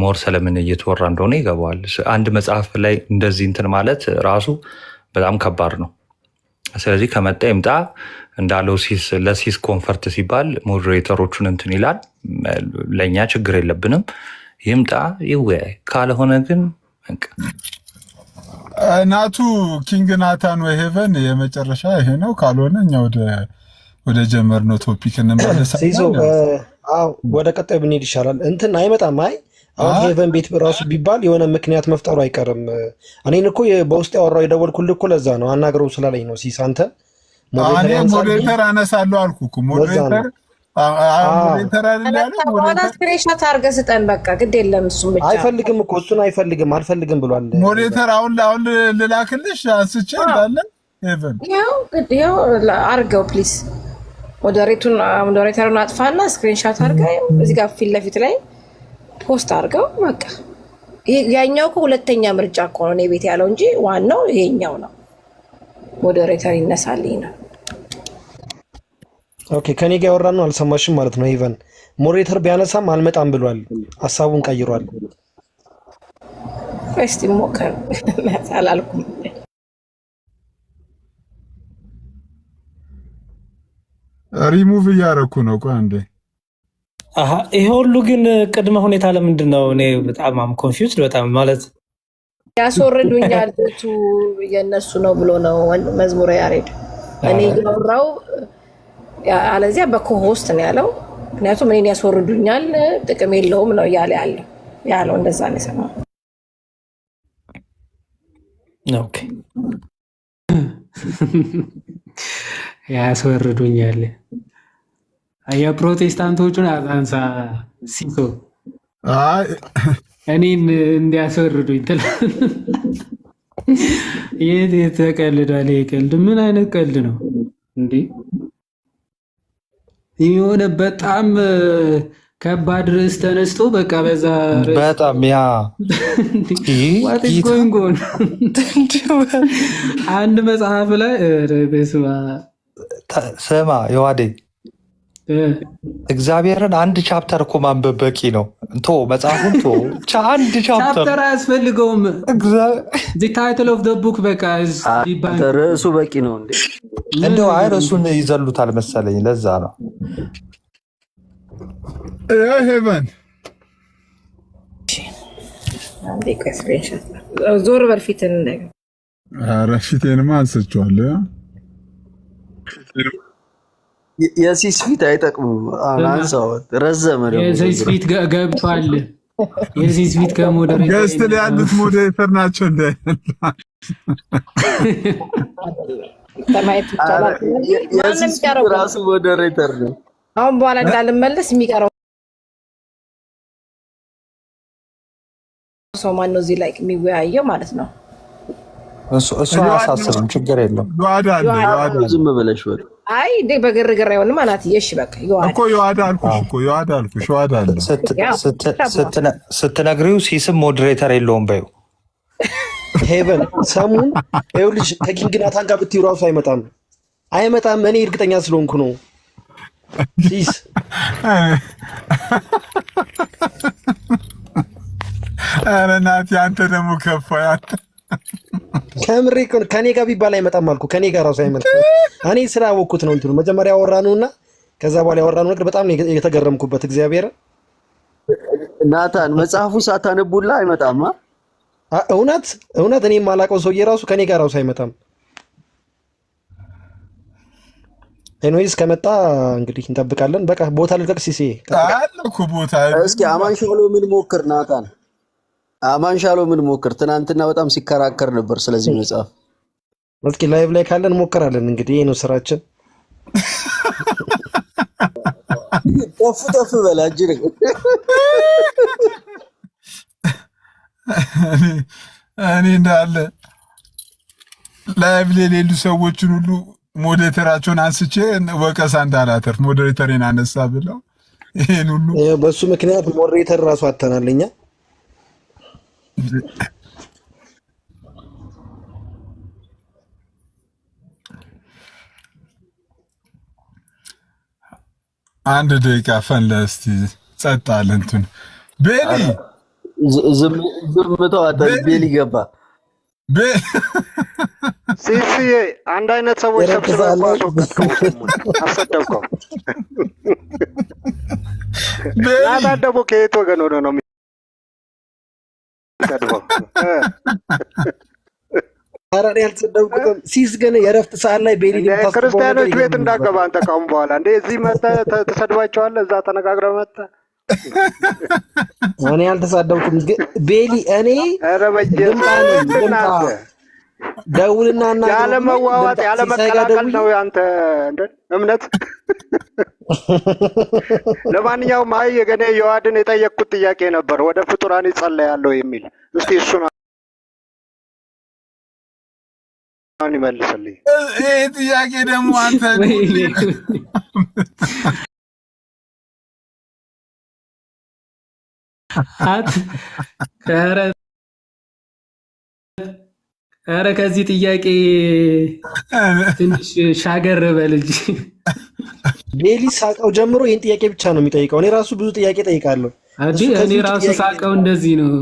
ሞር ስለምን እየተወራ እንደሆነ ይገባዋል። አንድ መጽሐፍ ላይ እንደዚህ እንትን ማለት ራሱ በጣም ከባድ ነው። ስለዚህ ከመጣ ይምጣ እንዳለው ለሲስ ኮንፈርት ሲባል ሞዴሬተሮቹን እንትን ይላል። ለእኛ ችግር የለብንም። ይምጣ ይወያይ። ካልሆነ ግን ናቱ ኪንግ ናታን ወይ ሄቨን የመጨረሻ ይሄ ነው። ካልሆነ እኛ ወደ ጀመርነው ቶፒክ እንመለሳለን። ወደ ቀጣዩ ብንሄድ ይሻላል። እንትን አይመጣም። አይ አሁን ሄቨን ቤት ራሱ ቢባል የሆነ ምክንያት መፍጠሩ አይቀርም። እኔን እኮ በውስጥ ያወራው የደወልኩልህ እኮ ለዛ ነው፣ አናግረው ስላለኝ ነው። ሲስ አንተ ሞዴሬተር አነሳለሁ አልኩህ እኮ ሞዴሬተር ስክሪንሾት አድርገህ ስጠን በቃ ግድ የለም። እሱም ብቻ አይፈልግም እኮ እሱን አልፈልግም ብሏል ሞዴሬተር። አሁን ልላክልሽ አንስቼ እንዳለ ሄቨን ያው አድርገው ፕሊዝ። ሞዴሬተሩን አጥፋና ስክሪንሾት አድርገህ እዚህ ጋር ፊት ለፊት ላይ ፖስት አድርገው በቃ። ያኛው እኮ ሁለተኛ ምርጫ እኮ ነው እኔ ቤት ያለው እንጂ ዋናው ይሄኛው ነው። ሞዴሬተር ይነሳልኝ ነው። ኦኬ ከኔ ጋር ያወራን ነው አልሰማሽም ማለት ነው። ሄቨን ሞዴሬተር ቢያነሳም አልመጣም ብሏል፣ ሀሳቡን ቀይሯል። እስቲ ሞከር አላልኩም። ሪሙቭ እያደረኩ ነው። ቆይ አንዴ። ይሄ ሁሉ ግን ቅድመ ሁኔታ ለምንድን ነው? እኔ በጣም ኮንፊውዝድ በጣም ማለት ያስወርዱኛል ቤቱ የነሱ ነው ብሎ ነው መዝሙረ ያሬድ። እኔ እያወራው አለዚያ በኮሆስት ነው ያለው። ምክንያቱም እኔን ያስወርዱኛል ጥቅም የለውም ነው እያለ ያለው እንደዛ ነው የሰማው። ኦኬ ያስወርዱኛል የፕሮቴስታንቶቹን አንሳ ሲሶ እኔን እንዲያስወርዱኝ ትል የት ተቀልዷል? ይሄ ቀልድ ምን አይነት ቀልድ ነው እንዴ? የሆነ በጣም ከባድ ርዕስ ተነስቶ በቃ በዛ በጣም ያ አንድ መጽሐፍ ላይ ስማ የዋዴ እግዚአብሔርን አንድ ቻፕተር እኮ ማንበብ በቂ ነው። ቶ መጽሐፉን ቶ አንድ ቻፕተር አያስፈልገውም። ታይትል ኦፍ ዘ ቡክ በቃ ርዕሱ በቂ ነው። እንደው አይ ርዕሱን ይዘሉታል መሰለኝ። ለዛ ነው ሄቨን ዞር በል ፊትን ፊቴንማ አንስቼዋለሁ። የሲስ ፊት አይጠቅሙም። አንሳው ረዘመ ደግሞ የሲስ ፊት ገብቷል። የሲስ ፊት ከሞዴሬተር ገስት ላይ ያሉት ሞዴሬተር ናቸው እንደ የሲስ ፊት ራሱ ሞዴሬተር ነው። አሁን በኋላ እንዳልመለስ የሚቀረው ሰው ማን ነው እዚህ ላይ የሚወያየው ማለት ነው። እሱ አያሳስብም፣ ችግር የለም። ዝም ብለሽ ወጥ አይ እንዴ በግርግር አይሆንም ማለት እሺ በቃ ዮአዳ አልኩሽ አለ ስትነግሪው ሲስም ሞዴሬተር የለውም በይው። ሄቨን ሰሙን ይኸውልሽ ከኪንግ ናታን ጋር ብትይው እራሱ አይመጣም። እኔ እርግጠኛ ስለሆንኩ ነው። ሲስ ኧረ ናቲ አንተ ደግሞ ከፋ ከምሬ ከኔ ጋር ቢባል አይመጣም አልኩ። ከኔ ጋር ራሱ አይመጣም። እኔ ስላወቅኩት ነው እንትኑ መጀመሪያ ያወራነውና ከዛ በኋላ ያወራነው ነገር በጣም የተገረምኩበት እግዚአብሔር ናታን መጽሐፉ ሳታነቡላ አይመጣም። እውነት እኔ የማላውቀው ሰውዬ ራሱ ከኔ ጋር ራሱ አይመጣም። ኤኖይስ ከመጣ እንግዲህ እንጠብቃለን። በቃ ቦታ ልልቀቅ ሲሴ እስኪ አማንሻሎ ምን ሞክር ናታን አማንሻሎ ምን ሞክር። ትናንትና በጣም ሲከራከር ነበር ስለዚህ መጽሐፍ እስኪ ላይቭ ላይ ካለን እንሞክራለን። እንግዲህ ይሄ ነው ስራችን። ጠፍ በላጅር እኔ እንዳለ ላይቭ ላይ የሌሉ ሰዎችን ሁሉ ሞዴሬተራቸውን አንስቼ ወቀሳ እንዳላተርፍ ሞዴሬተሬን አነሳ ብለው ይሄን ሁሉ በሱ ምክንያት ሞዴሬተር ራሱ አተናለኛ። አንድ ደቂቃ ፈንለ እስቲ ጸጥ አለ እንትን ቤሊ ዝምታው አጣል ቤሊ ገባ ሲሲዬ አንድ አይነት ሰዎች ሰብስበው አሰደብከው። ናታን ደግሞ ከየት ወገን ሆነ ነው የሚሰድበው? ኧረ እኔ አልተሰደብኩትም። ሲስ ግን የእረፍት ሰዓት ላይ ቤሊ ክርስቲያኖች ቤት እንዳገባ አንተ ካሁን በኋላ እንደ እዚህ መተህ ተሰድባቸዋለህ። እዛ ተነጋግረህ መተህ እኔ አልተሳደብኩም። ቤሊ እኔ ደውልና እና ያለ መዋዋጥ ያለ መቀላቀል ነው ያንተ እምነት። ለማንኛውም አይ የገኔ የዋድን የጠየቅኩት ጥያቄ ነበር፣ ወደ ፍጡራን ይጸለያለሁ የሚል እስቲ እሱን ይመልስልኝ። ይሄ ጥያቄ ደግሞ አንተ ኧረ ከዚህ ጥያቄ ትንሽ ሻገር በል እንጂ ቤሊ ሳቀው ጀምሮ ይህን ጥያቄ ብቻ ነው የሚጠይቀው። እኔ ራሱ ብዙ ጥያቄ ጠይቃለሁ። እኔ ራሱ ሳቀው እንደዚህ ነው።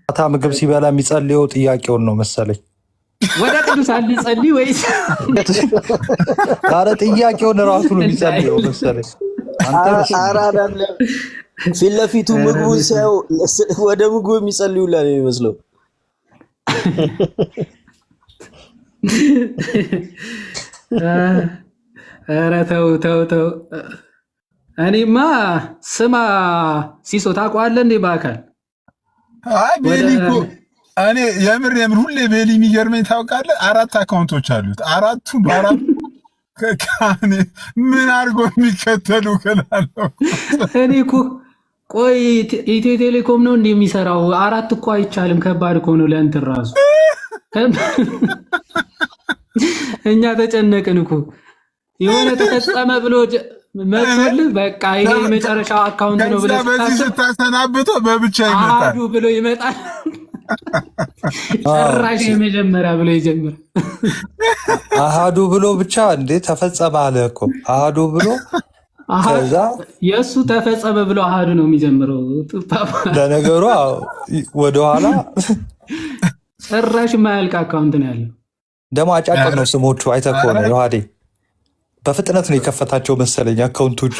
ማታ ምግብ ሲበላ የሚጸልየው ጥያቄውን ነው መሰለኝ። ወደ ቅዱሳን ሊጸልይ ወይስ? ኧረ ጥያቄውን ራሱ ነው የሚጸልየው መሰለኝ። ፊት ለፊቱ ምግቡን ሲያዩ ወደ ምግቡ የሚጸልዩላ ነው የሚመስለው። ኧረ ተው። እኔማ ስማ ሲሶ ታውቀዋለህ እንዴ በአካል? አይ ቤሊ እኮ እኔ የምር ሁሌ ቤሊ የሚገርመኝ ታውቃለህ፣ 4 አካውንቶች አሉት። በአራቱ ምን አድርጎ የሚከተሉ ከላለው እኔ እኮ ቆይ ኢትዮ ቴሌኮም ነው እንዴ የሚሰራው? 4 እኮ አይቻልም፣ ከባድ እኮ ነው ለእንትን ራሱ። እኛ ተጨነቅን እኮ የሆነ ተፈጸመ ብሎ መጥቶልህ በቃ ይሄ የመጨረሻው አካውንት ነው ብለህ በዚህ ስታሰናብተው በብቻ ይመጣል። አሃዱ ብሎ ይመጣል። ጭራሽ የመጀመሪያ ብሎ ይጀምራል። አሃዱ ብሎ ብቻ እንዴ ተፈጸመ አለ እኮ አሃዱ ብሎ ከዛ የእሱ ተፈጸመ ብሎ አሃዱ ነው የሚጀምረው። ለነገሩ ወደኋላ ጭራሽ የማያልቅ አካውንት ነው ያለው። ደግሞ አጫጭር ነው ስሞቹ። አይተህ ከሆነ ዮሐዴ በፍጥነት ነው የከፈታቸው መሰለኝ አካውንቶቹ።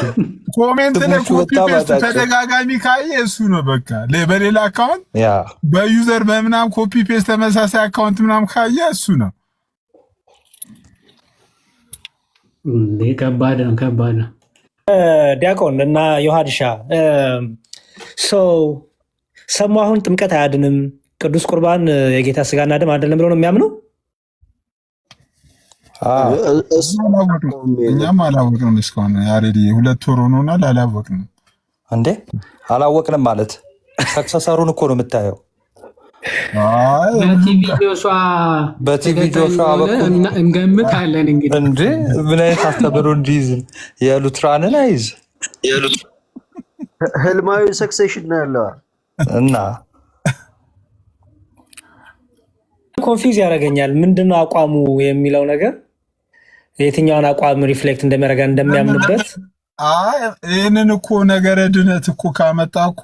ኮሜንት ላይ ኮፒ ፔስት ተደጋጋሚ ካየ እሱ ነው በቃ። በሌላ አካውንት በዩዘር በምናም ኮፒ ፔስት ተመሳሳይ አካውንት ምናም ካየ እሱ ነው። ከባድ ነው። ዲያቆን እና ዮሐድሻ ሰሙ አሁን ጥምቀት አያድንም፣ ቅዱስ ቁርባን የጌታ ስጋና ደም አይደለም ብሎ ነው የሚያምነው። እኛም አላወቅንም እስካሁን። ያሬዲ 2 ወር ሆኖናል፣ አላወቅንም። እንዴ አላወቅንም ማለት ሰክሰሰሩን እኮ ነው የምታየው። በቲቪ ጆሹዋ በኩል እንገምታለን እንግዲህ። እንዴ ምን አይነት አስተምሮ እንዲይዝ የሉትራንን አይዝ ህልማዊ ሰክሴሽን ነው ያለው እና ኮንፊውዝ ያደርገኛል። ምንድነው አቋሙ የሚለው ነገር የትኛውን አቋም ሪፍሌክት እንደሚያደርጋ እንደሚያምንበት። ይህንን እኮ ነገረ ድነት እኮ ካመጣ እኮ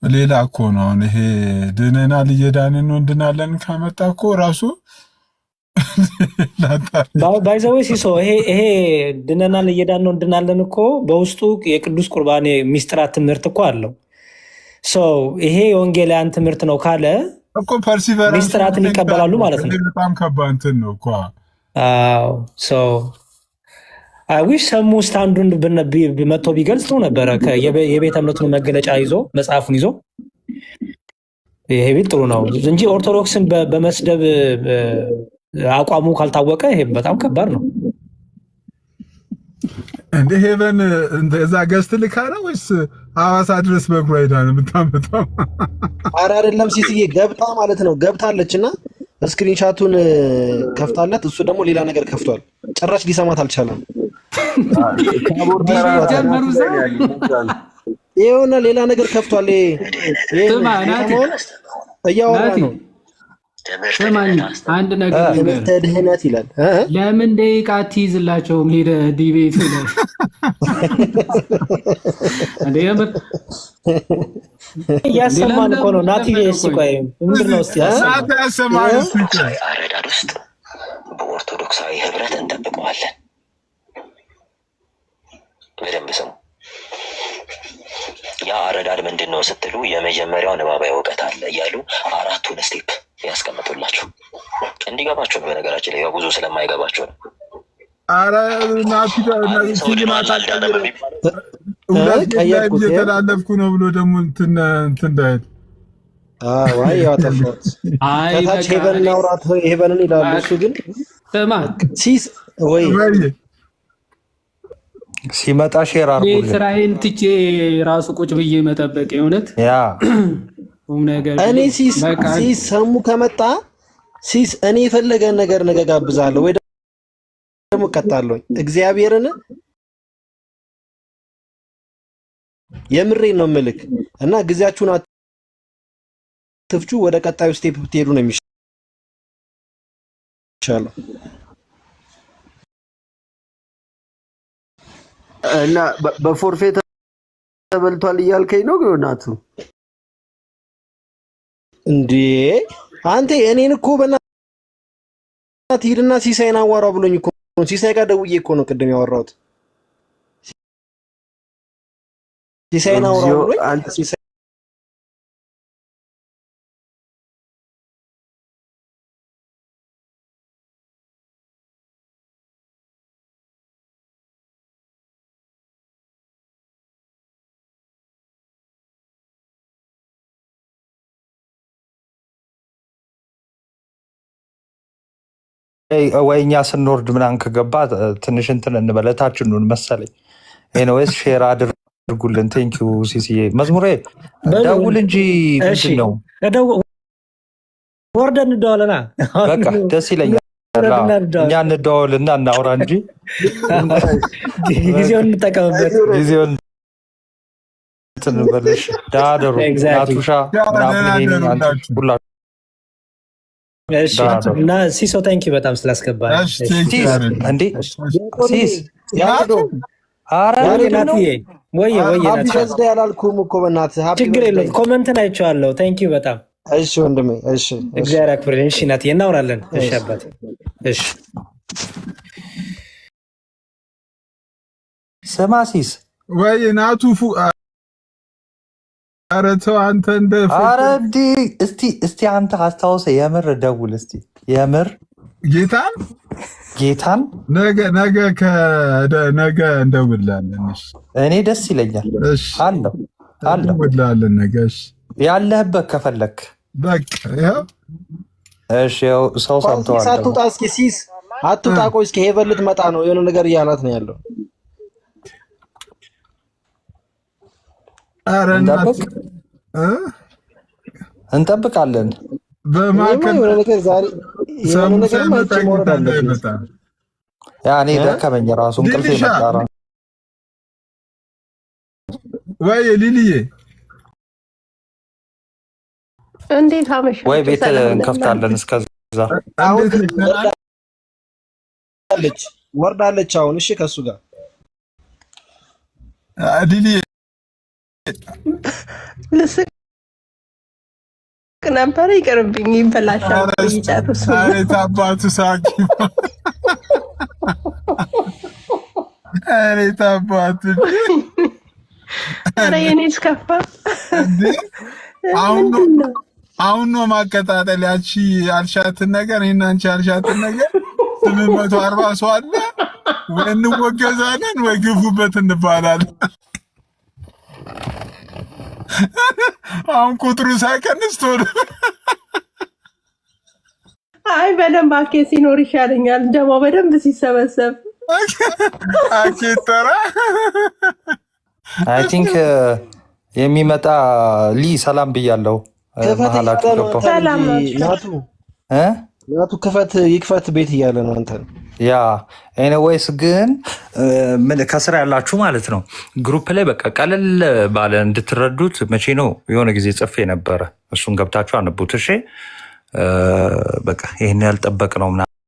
ሌላ እኮ ነው። አሁን ይሄ ድነናል እየዳንን ነው እንድናለን ካመጣ እኮ ራሱ ባይዘወይ ሲሶ ይሄ ድነናል እየዳን ነው እንድናለን እኮ በውስጡ የቅዱስ ቁርባን ሚስጥራት ትምህርት እኮ አለው። ይሄ የወንጌላውያን ትምህርት ነው ካለ እኮ ፐርሲቨራንስ ሚስጥራትን ይቀበላሉ ማለት ነው። በጣም ከባድ እንትን ነው እኮ። ዊሽ ሰሙ ውስጥ አንዱን መጥቶ ቢገልጽ ጥሩ ነበረ። የቤተ እምነቱን መገለጫ ይዞ መጽሐፉን ይዞ ይሄ ቤት ጥሩ ነው እንጂ ኦርቶዶክስን በመስደብ አቋሙ ካልታወቀ ይሄ በጣም ከባድ ነው። እንደ ሄቨን እዛ ገዝት ልካ ነው ወይስ ሐዋሳ ድረስ በእግሯ ሄዳ ነው የምታመጣው? ኧረ አይደለም ሲስዬ ገብታ ማለት ነው ገብታለች እና ስክሪንሻቱን ከፍታለት እሱ ደግሞ ሌላ ነገር ከፍቷል። ጭራሽ ሊሰማት አልቻለም። የሆነ ሌላ ነገር ከፍቷል። እያወራ ነው። ስማኝ አንድ ነገር ድህነት ይላል። ለምን ደቂቃ አትይዝላቸውም? ሄደ ዲቤት ላይ እያሰማን እኮ ነው። ናቲ ቆይ ምንድን ነው እስኪ አረዳድ ውስጥ በኦርቶዶክሳዊ ህብረት እንጠብቀዋለን። በደንብ ስሙ። ያ አረዳድ ምንድን ነው ስትሉ የመጀመሪያው ንባባዊ እውቀት አለ እያሉ 4ቱን ስቴፕ ያስቀምጡላችሁ እንዲገባችሁ ነው። በነገራችን ላይ ብዙ ስለማይገባችሁ ነው። አረ ናቲ እየተላለፍኩ ነው ብሎ ደግሞ እንትን እንዳይል ዋይ ያጠፋት ከታች ሄቨንን አውራት ሄቨንን ይላሉ። እሱ ግን ሲስ ወይ ሲመጣ ሼር አድርጉ። ስራዬን ትቼ ራሱ ቁጭ ብዬ መጠበቅ የእውነት ያ እኔ ሲስ ሰሙ ከመጣ ሲስ እኔ የፈለገን ነገር ነገ ጋብዛለሁ ወይ ደግሞ እቀጣለሁ። እግዚአብሔርን የምሬን ነው ምልክ እና ጊዜያችሁን አትፍጩ። ወደ ቀጣዩ ስቴፕ ብትሄዱ ነው የሚሻለው። እና በፎርፌ ተበልቷል እያልከኝ ነው ግናቱ እንዴ? አንተ እኔን እኮ በእናትህ ሂድና ሲሳይን አዋራው ብሎኝ እኮ ሲሳይ ጋር ደውዬ እኮ ነው ቅድም ያወራሁት። ሲሳይን አዋራው ብሎኝ ሲሳይ ወይ እኛ ስንወርድ ምናምን ከገባ ትንሽ እንትን እንበለታችን መሰለኝ። ኤኒዌይስ ሼር አድርጉልን። ቴንኪው ሲሲዬ። መዝሙሬ ደውል እንጂ ምንድን ነው ወርደን እንደዋለና በቃ ደስ ይለኛል። እኛ እንደዋወልና እናውራ እንጂ ጊዜውን እንጠቀምበት። ጊዜውን ትንበልሽ ዳደሩ ናቱሻ ሁላ እና ሲሶ ታንኪ በጣም ስላስገባ እንዴ ሲስ ያላልኩም እኮ በእናትህ ችግር የለውም። ኮመንትን አይቼዋለሁ። ታንኪ በጣም እሺ ወንድሜ። እሺ እግዚአብሔር ያክብርልኝ። እሺ ናትዬ እናወራለን። እሺ አባቴ እሺ። ስማ ሲስ ወይ ናቱ ኧረ ተው አንተ እንደ ኧረ እንዲ እስቲ አንተ አስታውሰ የምር ደውል እስቲ የምር ጌታን ነገ እንደውላለን። እኔ ደስ ይለኛል። አለው እንደውላለን ነገ ያለህበት ከፈለክ በቃ ይኸው እሺ። ያው ሰው ሰምተዋል። ሳትወጣ እስኪ ሲስ አትውጣ። ቆይ እስኪ ሄቨን ልትመጣ ነው የሆነ ነገር እያላት ነው ያለው። እንጠብቃለን። እኔ ደከመኝ ራሱ እንቅልፍ መጣራ ወይ ሊሊዬ እንዴት አመሻችሁ? ወይ ቤት እንከፍታለን። እስከዛ ወርዳለች አሁን። እሺ ከሱ ጋር ሊሊዬ ልስቅ ነበር። ይቅርብኝ፣ ይበላሻል። ይጨርሱ። አሬት አባቱ ሳቂ። አሬት አባቱ አረ የኔስ ከፋ። አሁን ነው ማቀጣጠል። ያቺ አልሻትን ነገር ይሄን አንቺ አልሻትን ነገር 840 ሰው አለ። ወይ እንወገዛለን ወይ ግፉበት እንባላለን። አሁን ቁጥሩ ሳይቀንስ ቶሎ አይ በደንብ አኬ ሲኖር ይሻለኛል። ጀማው በደንብ ሲሰበሰብ አኬተራ አይ ቲንክ የሚመጣ ሊ ሰላም ብያለሁ። መሀላችሁ ገባሁ። ሰላም ናቱ ክፈት ይክፈት ቤት እያለ ነው አንተ ያ ኤኒዌይስ ግን ከስራ ያላችሁ ማለት ነው ግሩፕ ላይ በቃ ቀለል ባለ እንድትረዱት መቼ ነው የሆነ ጊዜ ጽፌ ነበረ። እሱን ገብታችሁ አንቡት እሺ። በቃ ይሄን ያልጠበቅ ነው